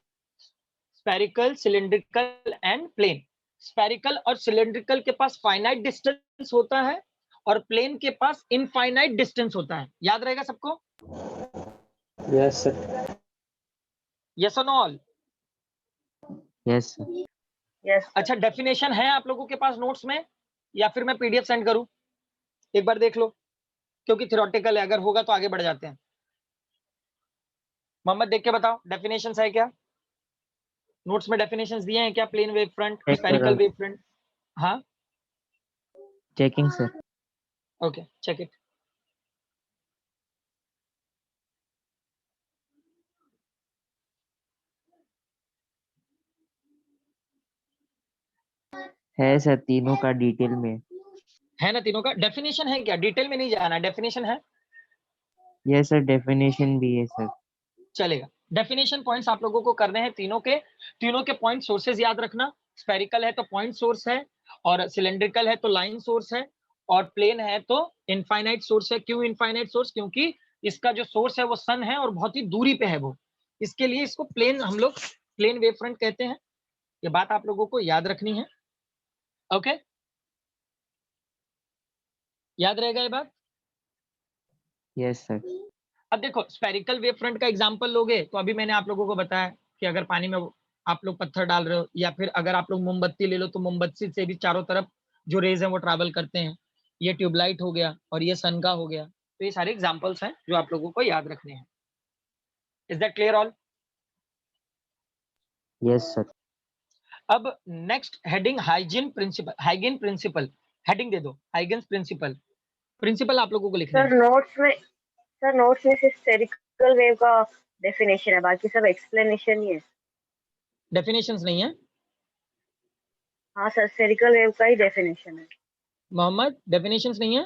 Spherical, cylindrical and plane. Spherical और सिलिंड्रिकल के पास फाइनाइट डिस्टेंस होता है और प्लेन के पास इनफाइनाइट डिस्टेंस होता है. याद रहेगा सबको? Yes sir. यस और know all? Yes sir. Yes. अच्छा, डेफिनेशन है आप लोगों के पास नोट्स में या फिर मैं पीडीएफ सेंड करूं? एक बार देख लो क्योंकि थ्योरेटिकल है, अगर होगा तो आगे बढ़ जाते हैं. मोहम्मद देख के बताओ डेफिनेशंस है क्या? नोट्स में डेफिनेशंस दिए हैं क्या? Plane wave front, Check spherical करो. Wave front. हाँ, checking sir. Okay, check it. है सर तीनों का डिटेल में. है ना तीनों का? डेफिनेशन है क्या? डिटेल में नहीं जाना, डेफिनेशन है. यस सर, डेफिनेशन भी है सर. चलेगा. डेफिनेशन पॉइंट्स आप लोगों को करने हैं तीनों के पॉइंट सोर्सेज याद रखना. स्फेरिकल है तो पॉइंट सोर्स है, और सिलेंड्रिकल है तो लाइन सोर्स है, और प्लेन है तो इनफाइनाइट सोर्स है. क्यों इनफाइनाइट सोर्स? क्योंकि इसका जो सोर्स है वो सन है और बहुत ही दूरी पे है वो, इसके लिए इसको प्लेन हम लोग प्लेन वेव फ्रंट कहते हैं. ये बात आप लोगों को याद रखनी है. ओके, याद रहेगा ये बात? Yes sir. अब देखो, स्फेरिकल वेव फ्रंट का एग्जांपल लोगे तो अभी मैंने आप लोगों को बताया कि अगर पानी में आप लोग पत्थर डाल रहे हो या फिर अगर आप लोग मोमबत्ती ले लो तो मोमबत्ती से भी चारों तरफ जो रेज हैं वो ट्रैवल करते हैं. ये ट्यूबलाइट हो गया और ये सन का हो गया. तो ये सारे एग्जांपल्स हैं जो आप लोगों को याद रखने हैं. Is that clear all? Yes sir. अब next heading Huygens principle. Heading दे दो हाइगेन्स प्रिंसिपल. प्रिंसिपल आप लोगों को लिखना सर है. नोट्स में सिर्फ spherical वेव का डेफिनेशन है, बाकी सब एक्सप्लेनेशन ही है. डेफिनेशंस नहीं है. हाँ सर, spherical वेव का ही डेफिनेशन है. मोहम्मद, डेफिनेशंस नहीं है.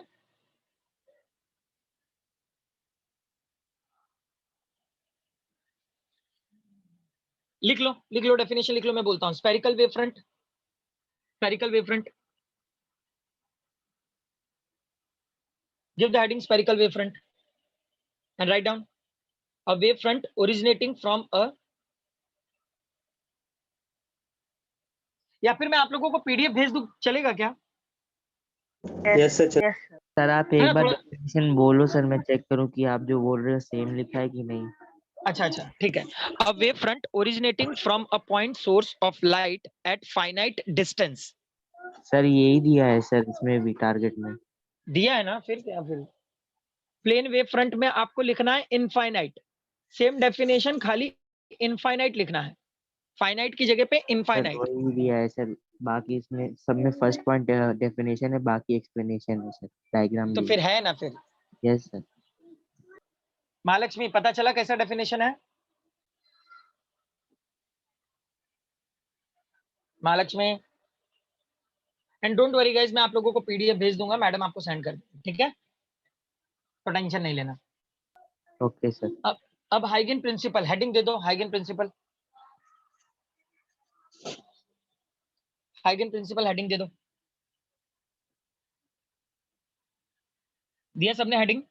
लिख लो डेफिनेशन लिख लो. मैं बोलता हूं spherical wave front. Give the heading spherical wave front and write down a wave front originating from a, या फिर मैं आप लोगों को पीडीएफ भेज दूं, चलेगा क्या? Yes sir. Yes sir. Sir आप है एक ना बार थोड़ा. डेफिनेशन बोलो सर, मैं चेक करूं कि आप जो बोल रहे हो सेम लिखा है कि नहीं. अच्छा, ठीक है. A wave front originating from a point source of light at finite distance. Sir यही दिया है सर इसमें भी टारगेट में. दिया है ना, फिर क्या? फिर प्लेन वेव फ्रंट में आपको लिखना है इनफाइनाइट, सेम डेफिनेशन, खाली इनफाइनाइट लिखना है, फाइनाइट की जगह पे सर इनफाइनाइट। वही दिया है सर, बाकी इसमें सब में फर्स्ट पॉइंट डेफिनेशन है, बाकी एक्सप्लेनेशन है सर, डायग्राम तो भी फिर है ना फिर। Yes sir. महालक्ष्मी पता चला कैसा डेफिनेशन है? Mahalakshmi, and don't worry guys, मैं आप लोगों को पीडीएफ भेज दूंगा, मैडम आपको सेंड कर देंगे, ठीक है, तो टेंशन नहीं लेना। Okay sir. अब हाइगन प्रिंसिपल हेडिंग दे दो, हाइगन प्रिंसिपल, हाइगन प्रिंसिपल हेडिंग दे दो। दिया सबने हेडिंग?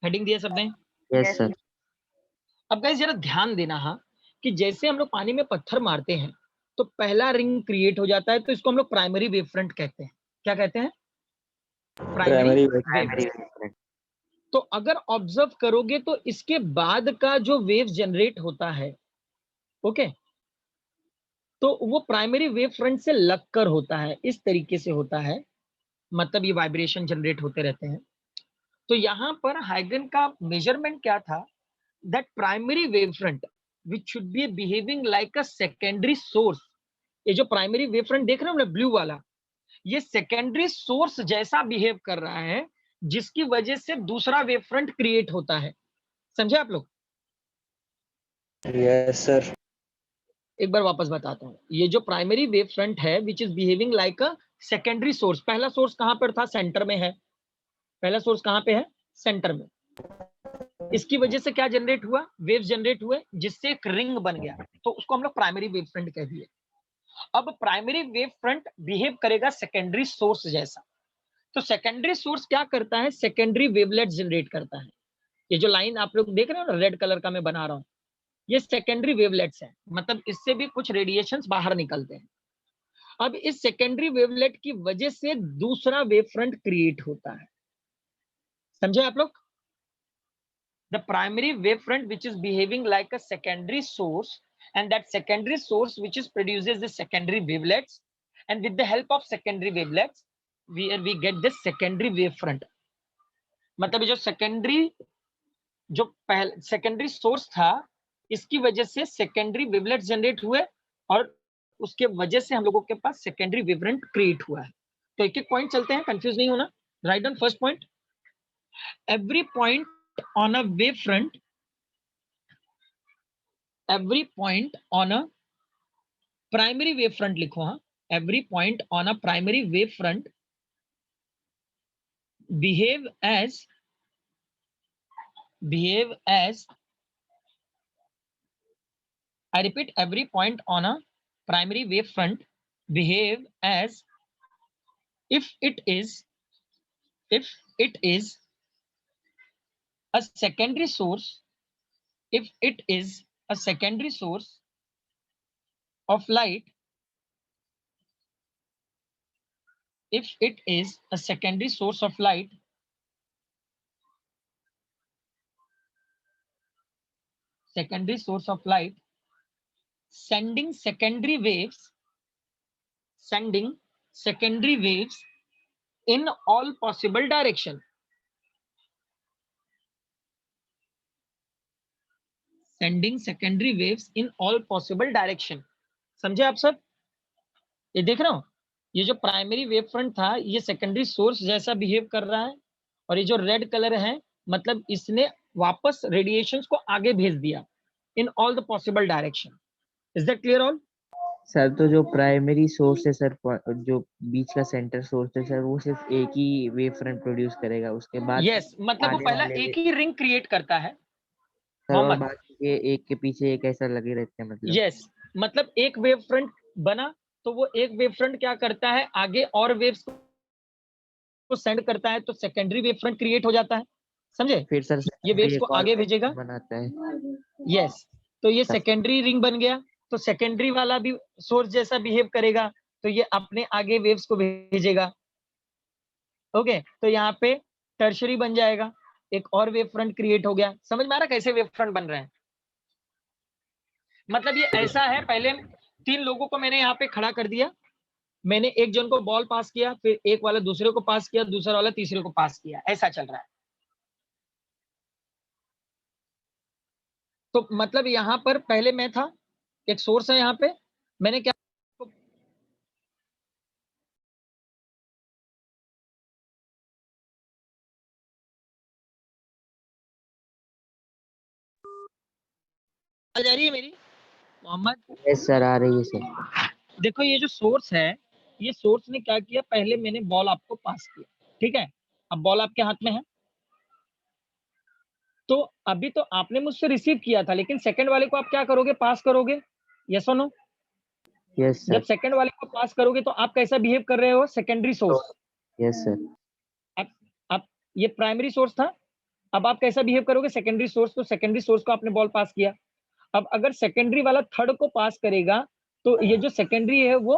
हेडिंग दिया सबने? Yes sir. अब गाइस जरा ध्यान देना हाँ, कि जैसे हम लोग पानी में पत्थर मारते हैं तो पहला रिंग क्रिएट हो जाता है, तो इसको हम लोग प्राइमरी वेव फ्रंट कहते हैं। क्या कहते हैं? Primary primary wave. तो अगर ऑब्जर्व करोगे तो इसके बाद का जो वेव जनरेट होता है, ओके, तो वो प्राइमरी वेव फ्रंट से लगकर होता है, इस तरीके से होता है, मतलब ये वाइब्रेशन जनरेट होते रहते हैं। तो यहां पर हाइगन का मेजरमेंट क्या था, that primary wave front which should be behaving like a secondary source. ये जो प्राइमरी वेव फ्रंट देख रहे हो ना ब्लू वाला, ये सेकेंडरी सोर्स जैसा बिहेव कर रहा है, जिसकी वजह से दूसरा वेव फ्रंट क्रिएट होता है। समझे आप लोग? Yes sir. एक बार वापस बताता हूं, ये जो प्राइमरी वेव फ्रंट है which is behaving like a secondary source, पहला सोर्स कहां पर था? सेंटर में है। पहला सोर्स कहां पे है? सेंटर में। इसकी वजह से क्या जनरेट हुआ? वेव जनरेट हुए, जिससे एक रिंग बन गया, तो उसको हम लोग प्राइमरी वेव फ्रंट कह दिए। अब प्राइमरी वेव फ्रंट बिहेव करेगा सेकेंडरी सोर्स जैसा। तो सेकेंडरी सोर्स क्या करता है? सेकेंडरी वेवलेट जनरेट करता है। ये जो लाइन आप लोग देख रहे हो ना रेड कलर का मैं बना रहा हूं, ये सेकेंडरी वेवलेट्स है, मतलब इससे भी कुछ रेडिएशंस बाहर निकलते हैं। अब इस सेकेंडरी वेवलेट की वजह से दूसरा वेव फ्रंट क्रिएट होता है। समझे आप लोग? The primary wavefront which is behaving like a secondary source, and that secondary source which is produces the secondary wavelets, and with the help of secondary wavelets we get this secondary wavefront। मतलब जो secondary source था, इसकी वजह से secondary wavelet generate हुए, और उसके वजह से हम लोगों के पास सेकेंडरी वेवफ्रंट क्रिएट हुआ है। तो एक एक पॉइंट चलते हैं, कंफ्यूज नहीं होना। Write down first point, every point on a wavefront, every point on a primary wavefront लिखो हाँ, every point on a primary wavefront behave as I repeat, every point on a primary wavefront behave as if it is a secondary source, if it is a secondary source of light, if it is a secondary source of light sending secondary waves in all possible direction, sending secondary waves in all possible direction। समझे आप सब? ये देख रहे हो, ये जो primary wave front था ये सेकेंडरी सोर्स जैसा बिहेव कर रहा है, और ये जो रेड कलर है मतलब इसने वापस रेडिएशंस को आगे भेज दिया इन all the possible direction. Is that clear all? Sir तो जो प्राइमरी सोर्स है सर, जो बीच का सेंटर सोर्स है सर, वो सिर्फ एक ही वेव फ्रंट प्रोड्यूस करेगा, उसके बाद यस, मतलब वो आने पहला वाले एक ही रिंग क्रिएट करता है सर, और मोहम्मद। बाकी के एक के पीछे एक ऐसा लगे रहते हैं मतलब। यस, मतलब एक वेव फ्रंट बना तो वो एक वेव फ्रंट क्या करता है, आगे और वेव्स को सेंड करता है, तो सेकेंडरी वेव फ्रंट क्रिएट हो जाता है। समझे? फिर सर ये वेव्स को एक और आगे भेजेगा, बनाता है। यस, तो ये सेकेंडरी रिंग बन गया, तो सेकेंडरी वाला भी सोर्स जैसा बिहेव करेगा, तो ये अपने आगे वेव्स को भेजेगा। ओके, तो यहाँ पे टर्शरी बन जाएगा, एक और वेव फ्रंट क्रिएट हो गया। समझ में आ रहा कैसे वेव फ्रंट बन रहे हैं? मतलब ये ऐसा है, पहले 3 लोगों को मैंने यहाँ पे खड़ा कर दिया, मैंने एक जन को बॉल पास किया, फिर एक वाला दूसरे को पास किया, दूसरा वाला तीसरे को पास किया, ऐसा चल रहा है। तो मतलब यहाँ पर पहले मैं था, एक सोर्स है यहाँ पे, मैंने क्या आ जा रही है मेरी मोहम्मद? यस सर, आ रही है सर। देखो ये जो सोर्स है, ये सोर्स ने क्या किया, पहले मैंने बॉल आपको पास किया, ठीक है, अब बॉल आपके हाथ में है, तो अभी तो आपने मुझसे रिसीव किया था, लेकिन सेकंड वाले को आप क्या करोगे, पास करोगे, यस और नो? यस जब सर। सेकंड वाले को पास करोगे तो आप कैसा बिहेव कर रहे हो, सेकेंडरी सोर्स। Yes sir. अब ये प्राइमरी सोर्स था, अब आप कैसा बिहेव करोगे, सेकेंडरी सोर्स। तो सेकेंडरी सोर्स को आपने बॉल पास किया, अब अगर सेकेंडरी वाला थर्ड को पास करेगा तो ये जो सेकेंडरी है वो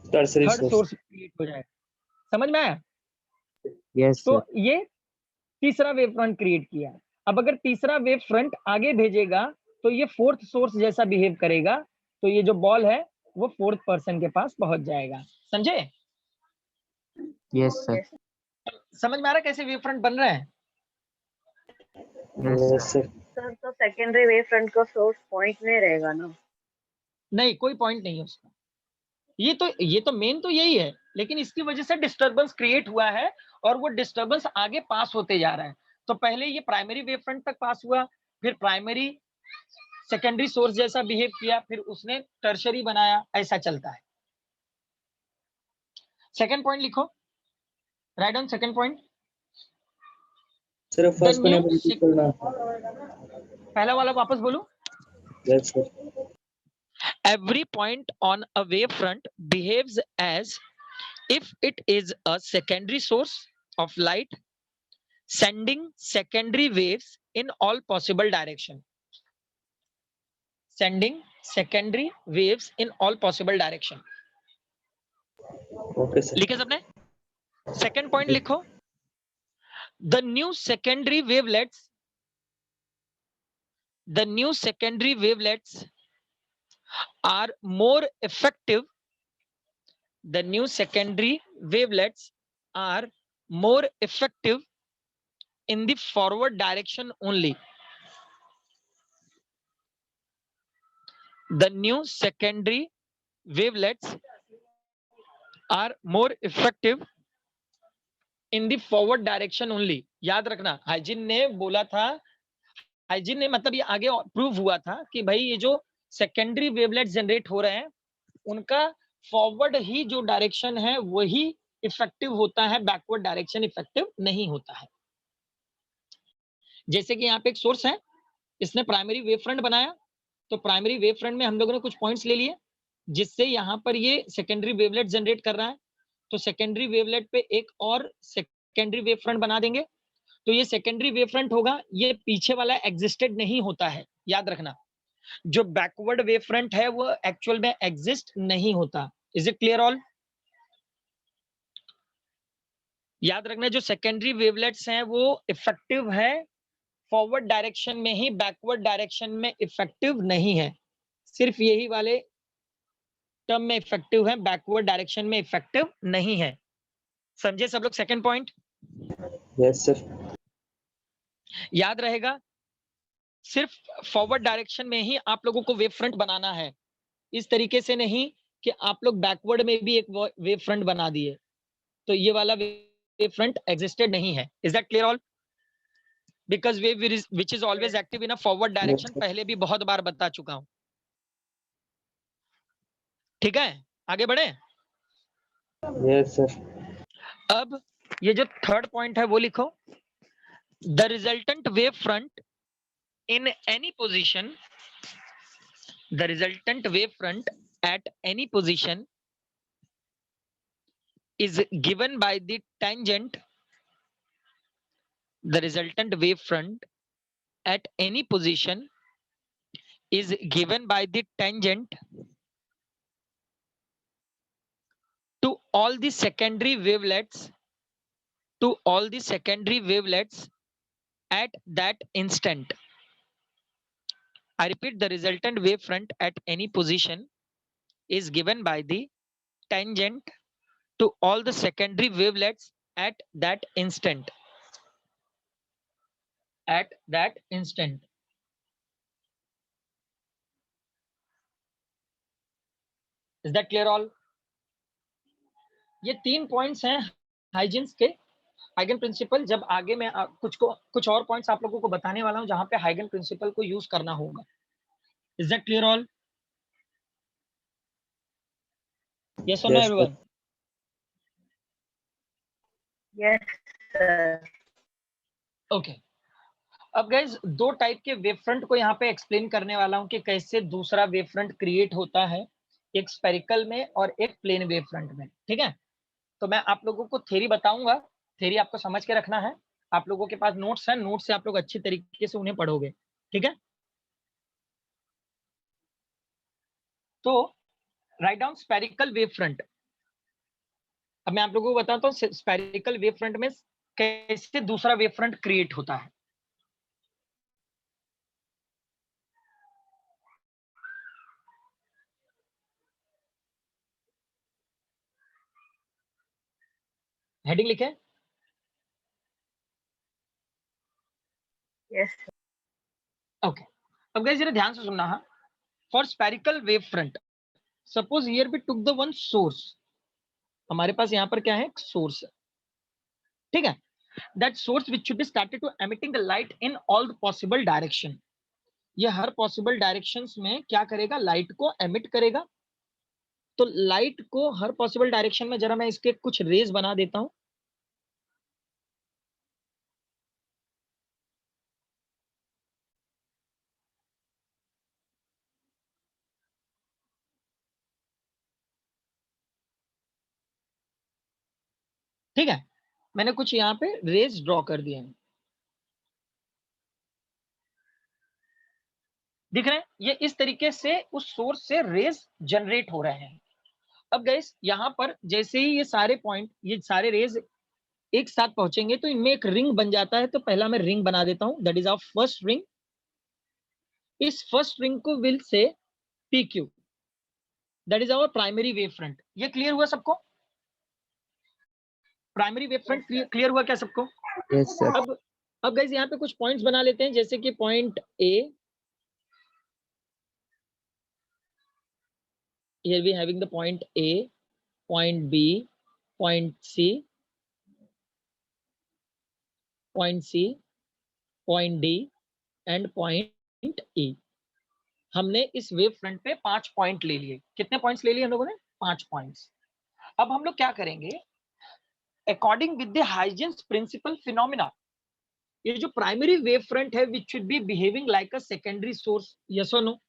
tertiary third source. Source create हो जाएगा, समझ में आया? यस तो सर। ये तीसरा वेव फ्रंट क्रिएट किया। अब अगर तीसरा वेव फ्रंट आगे भेजेगा तो ये फोर्थ सोर्स जैसा बिहेव करेगा, तो ये जो बॉल है वो फोर्थ पर्सन के पास पहुंच जाएगा, समझे? Yes sir. समझ में आ रहा है कैसे वेव फ्रंट बन रहे हैं? Yes sir. सर तो सेकेंडरी वेव फ्रंट का सोर्स पॉइंट में रहेगा ना? नहीं, कोई पॉइंट नहीं है उसका। ये तो मेन तो यही है, लेकिन इसकी वजह से डिस्टरबेंस क्रिएट हुआ है और वो डिस्टरबेंस आगे पास होते जा रहा है। तो पहले ये प्राइमरी वेव फ्रंट तक पास हुआ, फिर प्राइमरी सेकेंडरी सोर्स जैसा बिहेव किया, फिर उसने टर्शरी बनाया, ऐसा चलता है। सेकंड पॉइंट लिखो, राइट डाउन सेकंड पॉइंट। सिर्फ फर्स्ट को नहीं रिपीट करना। पहला वाला वापस बोलूं। Yes sir. Every point on a wavefront behaves as if it is a secondary source of light sending secondary waves in all possible direction. Sending secondary waves in all possible direction. Okay sir. लिखे सबने? Second point लिखो, the new secondary wavelets are more effective. The new secondary wavelets are more effective in the forward direction only. The new secondary wavelets are more effective in the forward direction only. याद रखना, hygiene ने बोला था, hygiene ने मतलब ये आगे prove हुआ था कि भाई ये जो सेकेंडरी वेवलेट जनरेट हो रहे हैं उनका फॉरवर्ड ही जो डायरेक्शन है वही इफेक्टिव होता है, बैकवर्ड डायरेक्शन इफेक्टिव नहीं होता है। जैसे कि यहाँ पे एक सोर्स है, इसने प्राइमरी वेव फ्रंट बनाया, तो प्राइमरी वेव फ्रंट में हम लोगों ने कुछ पॉइंट्स ले लिए जिससे यहाँ पर ये सेकेंडरी वेवलेट जनरेट कर रहा है, तो सेकेंडरी वेवलेट पे एक और सेकेंडरी वेव फ्रंट बना देंगे, तो ये सेकेंडरी वेव फ्रंट होगा, ये पीछे वाला एग्जिस्टेड नहीं होता है, याद रखना। जो बैकवर्ड वेव फ्रंट है वो एक्चुअल में एग्जिस्ट नहीं होता। Is it clear all? याद रखना, जो सेकेंडरी वेवलेट्स हैं वो इफेक्टिव है फॉरवर्ड डायरेक्शन में ही, बैकवर्ड डायरेक्शन में इफेक्टिव नहीं है। सिर्फ यही वाले टर्म में इफेक्टिव है, बैकवर्ड डायरेक्शन में इफेक्टिव नहीं है। समझे सब लोग सेकंड पॉइंट? Yes sir. याद रहेगा, सिर्फ फॉरवर्ड डायरेक्शन में ही आप लोगों को वेव फ्रंट बनाना है, इस तरीके से नहीं कि आप लोग बैकवर्ड में भी एक वेव फ्रंट बना दिए, तो ये वाला वेव फ्रंट एग्जिस्टेड नहीं है। Is that clear all? Because wave which is always active in a forward direction, पहले भी बहुत बार बता चुका हूं। ठीक है, आगे बढ़े। Yes sir. अब ये जो थर्ड पॉइंट है वो लिखो, the resultant wave front in any position, the resultant wave front at any position is given by the tangent. The resultant wave front at any position is given by the tangent to all the secondary wavelets, to all the secondary wavelets at that instant. I repeat, the resultant wave front at any position is given by the tangent to all the secondary wavelets at that instant. At that instant. Is that clear all? ये 3 points हैं Huygens के हाइगन principal. जब आगे मैं कुछ और points आप लोगों को बताने वाला हूं जहां पे हाइगन प्रिंसिपल को यूज करना होगा. Is that clear all? Yes और no everyone? Yes, sir. Okay. अब गाइस 2 टाइप के वेव फ्रंट को यहाँ पे एक्सप्लेन करने वाला हूँ कि कैसे दूसरा वेव फ्रंट क्रिएट होता है, एक स्पेरिकल में और एक प्लेन वेव फ्रंट में. ठीक है, तो मैं आप लोगों को थ्योरी बताऊंगा. थ्योरी आपको समझ के रखना है. आप लोगों के पास नोट्स हैं, नोट से आप लोग अच्छी तरीके से उन्हें पढ़ोगे. ठीक है, तो write down spherical wave front. अब मैं आप लोगों को बताता हूँ स्पेरिकल वेव फ्रंट में कैसे दूसरा वेव फ्रंट क्रिएट होता है. हेडिंग लिखे. Yes, sir. ओके. अब गाइस जरा ध्यान से सुनना है. For spherical wave front, suppose here we took the one source. हमारे पास यहाँ पर क्या है? सोर्स है. ठीक है, that source which should be started to emitting the light in all the possible direction. ये हर पॉसिबल डायरेक्शंस में क्या करेगा? लाइट को एमिट करेगा. तो लाइट को हर पॉसिबल डायरेक्शन में जरा मैं इसके कुछ रेज बना देता हूं. ठीक है, मैंने कुछ यहाँ पे रेज ड्रॉ कर दिए हैं. दिख रहे हैं? ये इस तरीके से उस सोर्स से रेज जनरेट हो रहे हैं. अब गाइस यहाँ पर जैसे ही ये सारे पॉइंट, ये सारे रेज एक साथ पहुंचेंगे तो इनमें एक रिंग बन जाता है. तो पहला मैं रिंग बना देता हूं. That is our first ring. इस फर्स्ट रिंग को will say PQ. That is our primary wave front. ये क्लियर हुआ सबको? प्राइमरी वेव फ्रंट क्लियर हुआ क्या सबको? Yes sir. अब गाइस यहाँ पे कुछ पॉइंट्स बना लेते हैं, जैसे कि point A. Here we having the point A, point B, point C, point C, point D and point E. हमने इस वेव फ्रंट पे 5 पॉइंट ले लिए. कितने पॉइंट्स ले लिए हम लोगों ने? 5 पॉइंट्स. अब हम लोग क्या करेंगे? According with the Huygens principle phenomena, ये जो प्राइमरी वेव फ्रंट है which should be behaving like a secondary source. Yes और नो?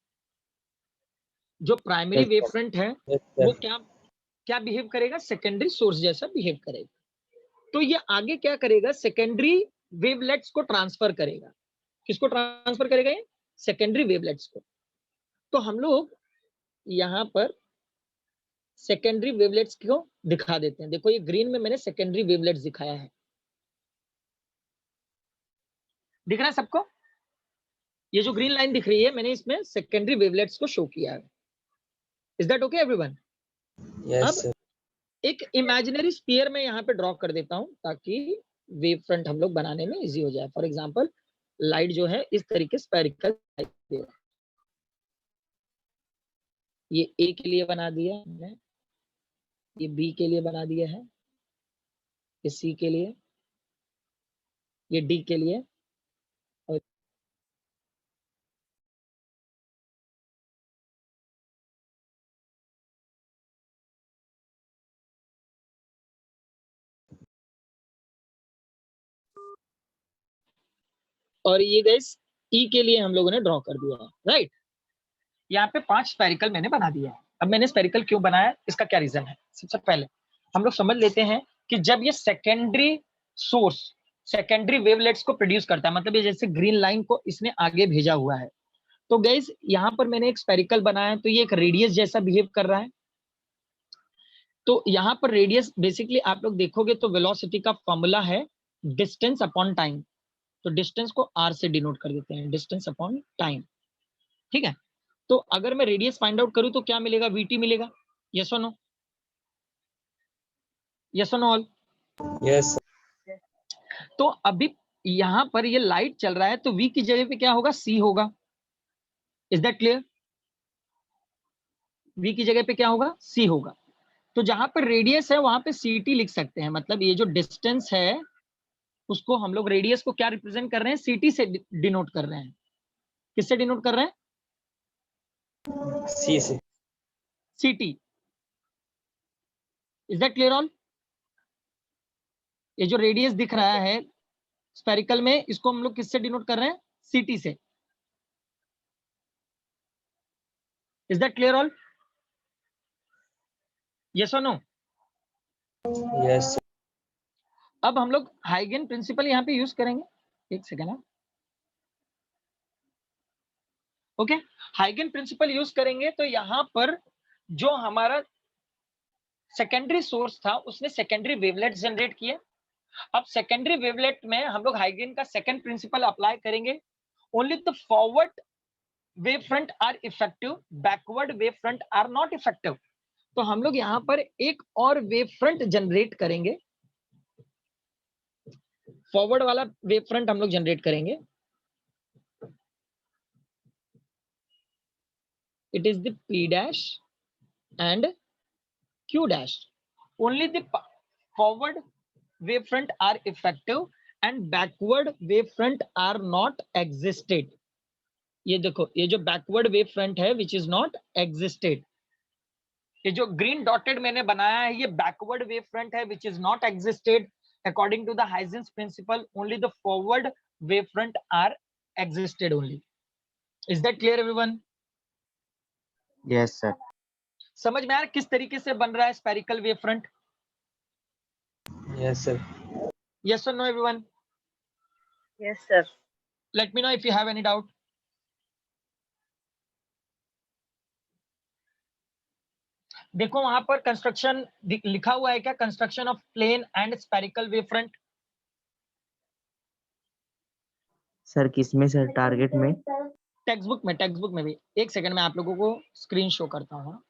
जो प्राइमरी वेव फ्रंट है वो क्या बिहेव करेगा? सेकेंडरी सोर्स जैसा बिहेव करेगा. तो ये आगे क्या करेगा? सेकेंडरी वेवलेट्स को ट्रांसफर करेगा. किसको ट्रांसफर करेगा? ये सेकेंडरी वेवलेट्स को. तो हम लोग यहाँ पर सेकेंडरी वेवलेट्स को दिखा देते हैं. देखो ये ग्रीन में मैंने सेकेंडरी वेवलेट्स दिखाया है. दिख रहा है सबको? ये जो ग्रीन लाइन दिख रही है मैंने इसमें सेकेंडरी वेवलेट्स को शो किया है. Is that okay everyone? Yes, sir. एक इमेजिनरी स्फीयर में यहाँ पे ड्रॉ कर देता हूँ ताकि वेव फ्रंट हम लोग बनाने में इजी हो जाए. फॉर एग्जांपल लाइट जो है इस तरीके स्फेरिकल दे रहा है. ये A के लिए बना दिया हमने, ये B के लिए बना दिया है, ये C के लिए, ये D के लिए और ये गाइस E के लिए हम लोगों ने ड्रॉ कर दिया है. राइट, यहाँ पे 5 स्पेरिकल मैंने बना दिया है. अब मैंने स्पेरिकल क्यों बनाया, इसका क्या रीजन है? सबसे पहले हम लोग समझ लेते हैं कि जब ये सेकेंडरी सोर्स सेकेंडरी वेवलेट्स को प्रोड्यूस करता है, मतलब ये जैसे ग्रीन लाइन को इसने आगे भेजा हुआ है, तो गाइस यहाँ पर मैंने एक स्पेरिकल बनाया है, तो ये एक रेडियस जैसा बिहेव कर रहा है. तो यहाँ पर रेडियस बेसिकली आप लोग देखोगे तो वेलोसिटी का फॉर्मूला है डिस्टेंस अपॉन टाइम. तो डिस्टेंस को R से डिनोट कर देते हैं, डिस्टेंस अपॉन टाइम. ठीक है, तो अगर मैं रेडियस फाइंड आउट करूं तो क्या मिलेगा? VT मिलेगा. यस और नो? यस और नो ऑल? Yes, sir. तो अभी यहां पर ये लाइट चल रहा है तो V की जगह पे क्या होगा? C होगा। Is that clear? V की जगह पे क्या होगा? C होगा। तो जहां पर रेडियस है वहां पे CT लिख सकते हैं, मतलब ये जो डिस्टेंस है उसको हम लोग रेडियस को क्या रिप्रेजेंट कर रहे हैं? CT से डिनोट कर रहे हैं। किससे डिनोट कर रहे हैं? C, sir. CT। Is that clear all? ये जो रेडियस दिख रहा है स्फेरिकल में, इसको हम लोग किससे डिनोट कर रहे हैं? CT से। Is that clear all? Yes और नो? Yes, sir. अब हम लोग हाइगन प्रिंसिपल यहाँ पे यूज करेंगे। एक सेकेंड है। ओके, हाइगन प्रिंसिपल यूज करेंगे तो यहाँ पर जो हमारा सेकेंडरी सोर्स था उसने सेकेंडरी वेवलेट जनरेट किए। अब सेकेंडरी वेवलेट में हम लोग हाइगन का सेकंड प्रिंसिपल अप्लाई करेंगे। Only the forward wave front are effective, backward wave front are not effective. तो हम लोग यहाँ पर एक और वेव फ्रंट जनरेट करेंगे, फॉरवर्ड वाला वेव फ्रंट हम लोग जनरेट करेंगे। It is the P dash and Q dash. Only the forward wave front are effective and backward wave front are not existed. ये देखो, ये जो बैकवर्ड वेव फ्रंट है विच इज नॉट एग्जिस्टेड, ये जो ग्रीन डॉटेड मैंने बनाया है ये बैकवर्ड वेव फ्रंट है which is not existed. According to the Huygens principle only the forward wave front are existed only. Is that clear everyone? Yes sir. समझ में आ रहा है किस तरीके से बन रहा है spherical wave front? Yes, sir. Yes or no everyone? Yes, sir. Let me know if you have any doubt. देखो वहां पर कंस्ट्रक्शन लिखा हुआ है क्या? Construction of plane and spherical wave front. Sir किसमें सर? टारगेट में? टेक्स्ट बुक में भी। एक सेकंड में आप लोगों को स्क्रीन शो करता हूँ।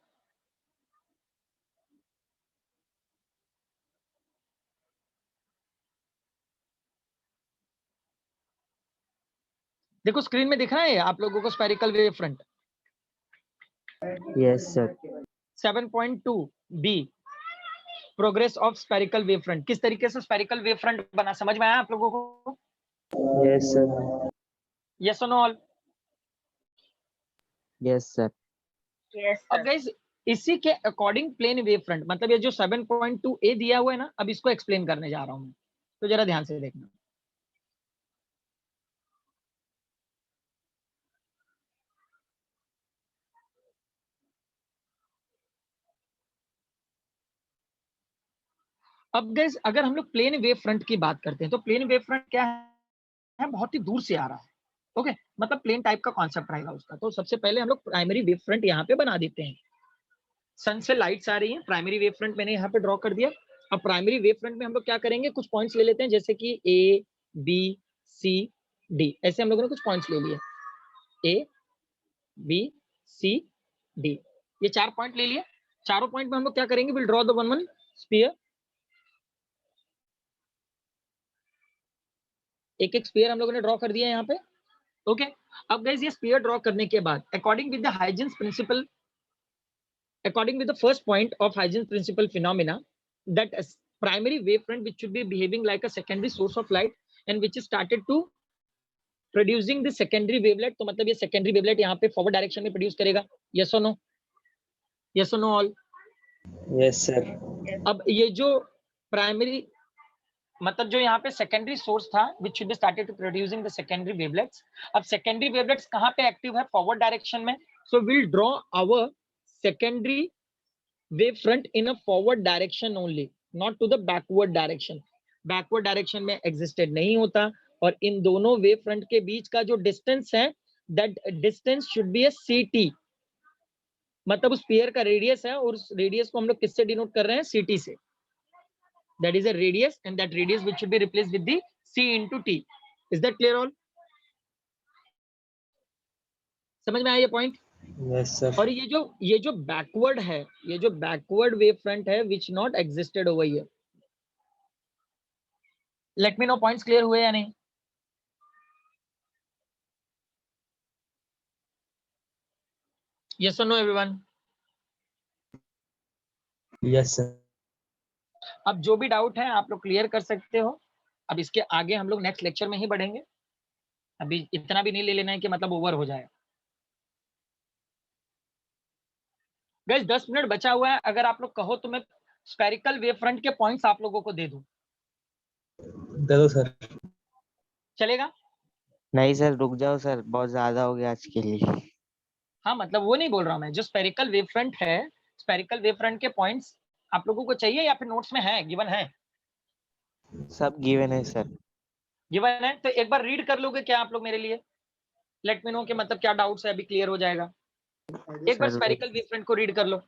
देखो स्क्रीन में दिख रहा है आप लोगों को spherical wave front. Yes sir. 7.2 B, progress of spherical wave front. किस तरीके से स्फेरिकल वेव फ्रंट बना, समझ में आया आप लोगों को? Yes, sir. यस और know all? Yes sir. Yes, अब sir. गाइस इसी के अकॉर्डिंग प्लेन वेव फ्रंट, मतलब ये जो 7.2 ए दिया हुआ है ना, अब इसको एक्सप्लेन करने जा रहा हूं मैं, तो जरा ध्यान से देखना। अब गाइस अगर हम लोग प्लेन वेव फ्रंट की बात करते हैं तो प्लेन वेव फ्रंट क्या है? बहुत ही दूर से आ रहा है। ओके, मतलब प्लेन टाइप का कॉन्सेप्ट रहेगा उसका। तो सबसे पहले हम लोग प्राइमरी वेव फ्रंट यहाँ पे बना देते हैं। सन से लाइट्स आ रही हैं, प्राइमरी वेव फ्रंट मैंने यहाँ पे ड्रॉ कर दिया। अब प्राइमरी वेव फ्रंट में हम लोग क्या करेंगे? कुछ पॉइंट्स ले लेते हैं, जैसे कि ए बी सी डी, ऐसे हम लोगों ने कुछ पॉइंट्स ले लिए। ए बी सी डी, ये 4 पॉइंट ले लिए। चारों पॉइंट में हम लोग क्या करेंगे? Will draw the one sphere. एक एक स्फीयर हम लोगों ने ड्रॉ कर दिया यहाँ पे। ओके, अब गाइस ये स्फीयर ड्रॉ करने के बाद according with the Huygens principle, according with the first point of Huygens principle phenomena, that a primary wavefront which should be behaving like a secondary source of light and which is started to producing the secondary wavelet, तो मतलब ये secondary wavelet यहाँ पे forward direction में produce करेगा। yes or no? yes or no all? Yes, sir. अब ये जो primary मतलब जो यहाँ पे secondary source था which should be started to producing the secondary wavelets, अब secondary wavelets कहाँ पे active है? forward direction में। so we'll draw our secondary wave front in a forward direction only, not to the backward direction. backward direction में existed नहीं होता। और इन दोनों वेव फ्रंट के बीच का जो डिस्टेंस है, that distance should be a CT, मतलब उस स्फीयर का रेडियस है और उस रेडियस को हम लोग किससे डिनोट कर रहे हैं? CT से। that is a radius and that radius which should be replaced with the C into T. is that clear all? समझ में आया ये पॉइंट? Yes, sir. और ये जो बैकवर्ड है, ये जो बैकवर्ड वेव फ्रंट है which not existed over here, let me know points clear हुए या नहीं? यस और नो एवरीवन? Yes, sir. अब जो भी डाउट है आप लोग क्लियर कर सकते हो। अब इसके आगे हम लोग नेक्स्ट लेक्चर में ही बढ़ेंगे, अभी इतना भी नहीं ले लेना है कि मतलब ओवर हो जाए। गाइस 10 मिनट बचा हुआ है, अगर आप लोग कहो तो मैं स्फेरिकल वेव फ्रंट के पॉइंट्स आप लोगों को दे दूं, दे दो सर। चलेगा? नहीं सर, रुक जाओ सर, बहुत ज्यादा हो गया आज के लिए। हाँ मतलब वो नहीं बोल रहा हूं मैं, जो स्फेरिकल वेव फ्रंट है, स्फेरिकल वेव फ्रंट के पॉइंट्स आप लोगों को चाहिए या फिर नोट्स में है, गिवन है? सब गिवन है सर। गिवन है तो एक बार रीड कर लोगे क्या आप लोग मेरे लिए? लेट मी नो कि मतलब क्या डाउट्स है, अभी क्लियर हो जाएगा। एक बार सर स्फेरिकल वेव फ्रंट को रीड कर लो।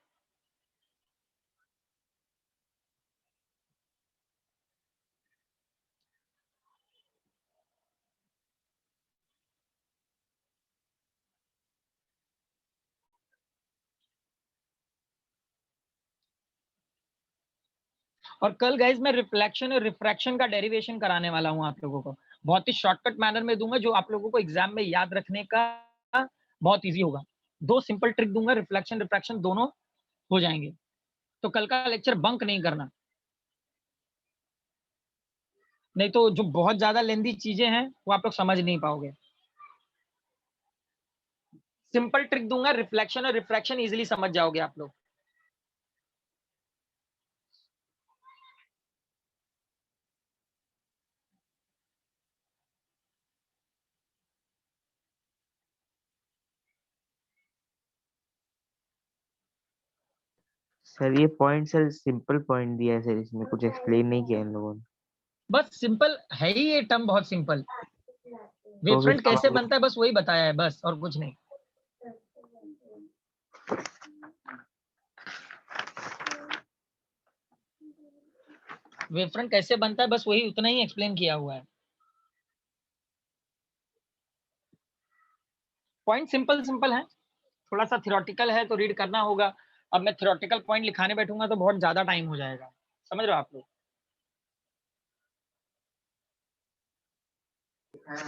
और कल गाइज मैं रिफ्लेक्शन और रिफ्रैक्शन का डेरिवेशन कराने वाला हूं आप लोगों को, बहुत ही शॉर्टकट मैनर में दूंगा, जो आप लोगों को एग्जाम में याद रखने का बहुत इजी होगा। 2 सिंपल ट्रिक दूंगा, रिफ्लेक्शन रिफ्रैक्शन दोनों हो जाएंगे। तो कल का लेक्चर बंक नहीं करना, नहीं तो जो बहुत ज्यादा लेंदी चीजें हैं वो आप लोग समझ नहीं पाओगे। सिंपल ट्रिक दूंगा, रिफ्लेक्शन और रिफ्रैक्शन इजीली समझ जाओगे आप लोग। सर ये पॉइंट सर सिंपल पॉइंट दिया है सर, इसमें कुछ एक्सप्लेन नहीं किया इन लोगों ने। बस सिंपल है ही ये टर्म, बहुत सिंपल। वेव तो फिर फ्रंट कैसे बनता है बस वही बताया है, बस और कुछ नहीं। वेव फ्रंट कैसे बनता है बस वही उतना ही एक्सप्लेन किया हुआ है। पॉइंट सिंपल सिंपल है, थोड़ा सा थ्योरेटिकल है तो रीड करना होगा। अब मैं थ्योरेटिकल पॉइंट लिखाने बैठूंगा तो बहुत ज्यादा टाइम हो जाएगा, समझ रहे हो आप लोग?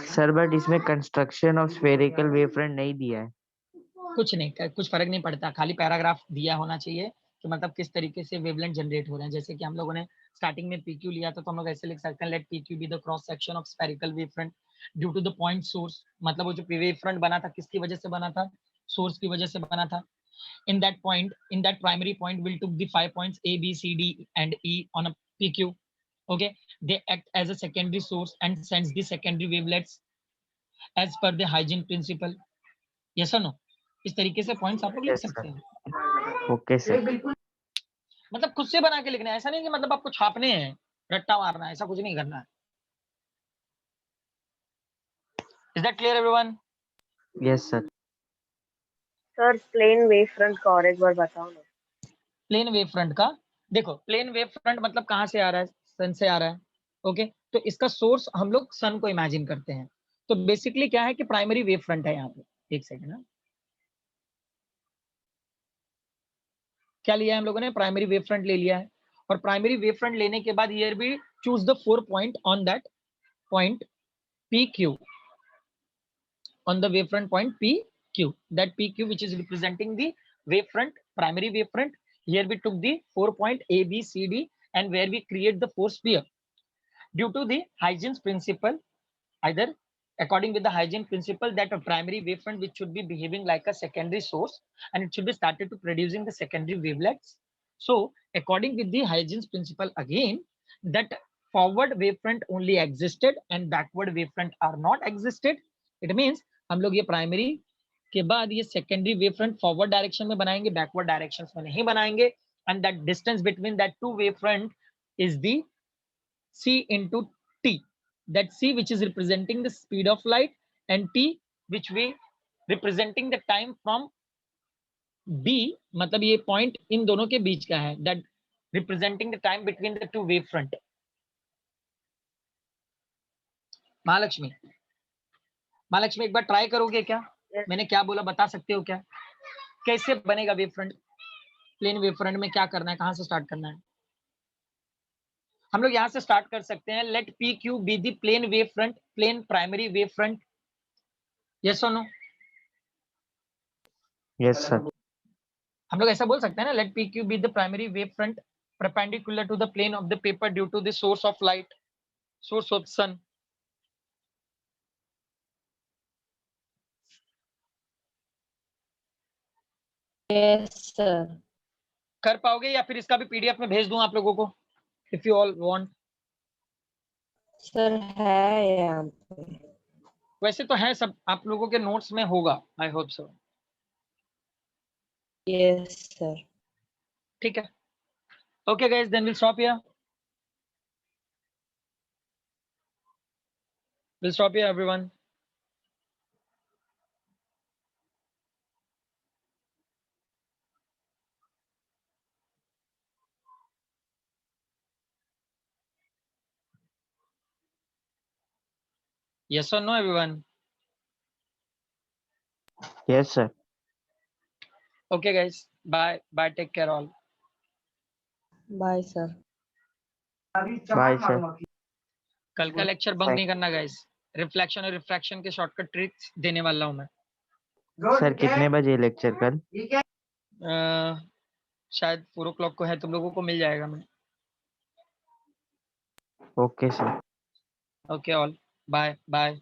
सर बट इसमें construction of spherical wave front नहीं दिया है। कुछ नहीं, कुछ फर्क नहीं पड़ता, खाली पैराग्राफ दिया होना चाहिए कि मतलब किस तरीके से वेवलेंथ जनरेट हो रहे हैं। जैसे कि हम लोगों ने स्टार्टिंग में पीक्यू लिया था, तो हम लोग ऐसे लिख सकते हैं, let PQ be the cross section of spherical wave front due to the point source. मतलब वो जो वेव फ्रंट बना था किसकी वजह से बना था? सोर्स की वजह से बना था। In that point, in that primary point, we'll took the 5 points A, B, C, D, and E on a PQ. Okay, they act as a secondary source and sends the secondary wavelets as per the hygiene principle. Yes or no? इस तरीके से points आप लोग लिख yes सकते sir. हैं। Okay sir. मतलब खुद से बना के लिखना है, ऐसा नहीं कि मतलब आपको छापने हैं, रट्टा मारना है, ऐसा कुछ नहीं करना है। Is that clear everyone? Yes sir. Sir plane wave front का और एक बार बताओ ना। प्लेन वेव फ्रंट का देखो, प्लेन वेव फ्रंट मतलब कहाँ से आ रहा है? सन से आ रहा है। ओके, तो इसका सोर्स हम लोग सन को इमेजिन करते हैं। तो बेसिकली क्या है कि प्राइमरी वेव फ्रंट है यहाँ पे। एक सेकंड ना, क्या लिया है हम लोगों ने? प्राइमरी वेव फ्रंट ले लिया है। और प्राइमरी वेव फ्रंट लेने के बाद हियर भी choose the 4 point on that point PQ, on the wavefront point PQ, that PQ which is representing the wavefront, primary wavefront. Here we took the 4 point A, B, C, D, and where we create the 4 sphere. Due to the Huygens principle, either according with the Huygens principle, that a primary wavefront which should be behaving like a secondary source, and it should be started to producing the secondary wavelets. So according with the Huygens principle again, that forward wavefront only existed and backward wavefront are not existed. It means हम लोग ये primary के बाद ये secondary wave front forward direction में बनाएंगे, backward direction में नहीं बनाएंगे। And that distance between that two wave front is the c into t, that c which is representing the speed of light and t which we representing the time from b, मतलब ये point in दोनों के बीच का है, that representing the time between the two wave front. Mahalakshmi, Mahalakshmi एक बार try करोगे क्या? मैंने क्या बोला बता सकते हो क्या? कैसे बनेगा wave front? Plane wave front में क्या करना है, कहां से स्टार्ट करना है? हम लोग यहाँ से स्टार्ट कर सकते हैं. Let P Q be the plane wave front, plane primary wave front. Yes और नो? Yes sir. हम लोग ऐसा बोल सकते हैं ना, let P Q be the primary wave front perpendicular to the plane of the paper due to the source of light, source of sun. Yes sir. कर पाओगे या फिर इसका भी पीडीएफ में भेज दूं आप लोगों को, if you all want? Sir है यहाँ पे. वैसे तो है, सब आप लोगों के नोट्स में होगा, I hope so. Yes sir. ठीक है. Okay guys, then will stop here. We'll stop here, everyone. Yes or no, everyone? Yes sir. Okay, guys. Bye. Bye. Take care, all. Bye sir. Bye sir. कल का lecture bunk नहीं करना, guys. Reflection और refraction के shortcut tricks देने वाला हूं मैं. सर कितने बजे लेक्चर कल? शायद 4 o'clock को है, तुम लोगों को मिल जाएगा. मैं okay sir. Okay all. Bye bye.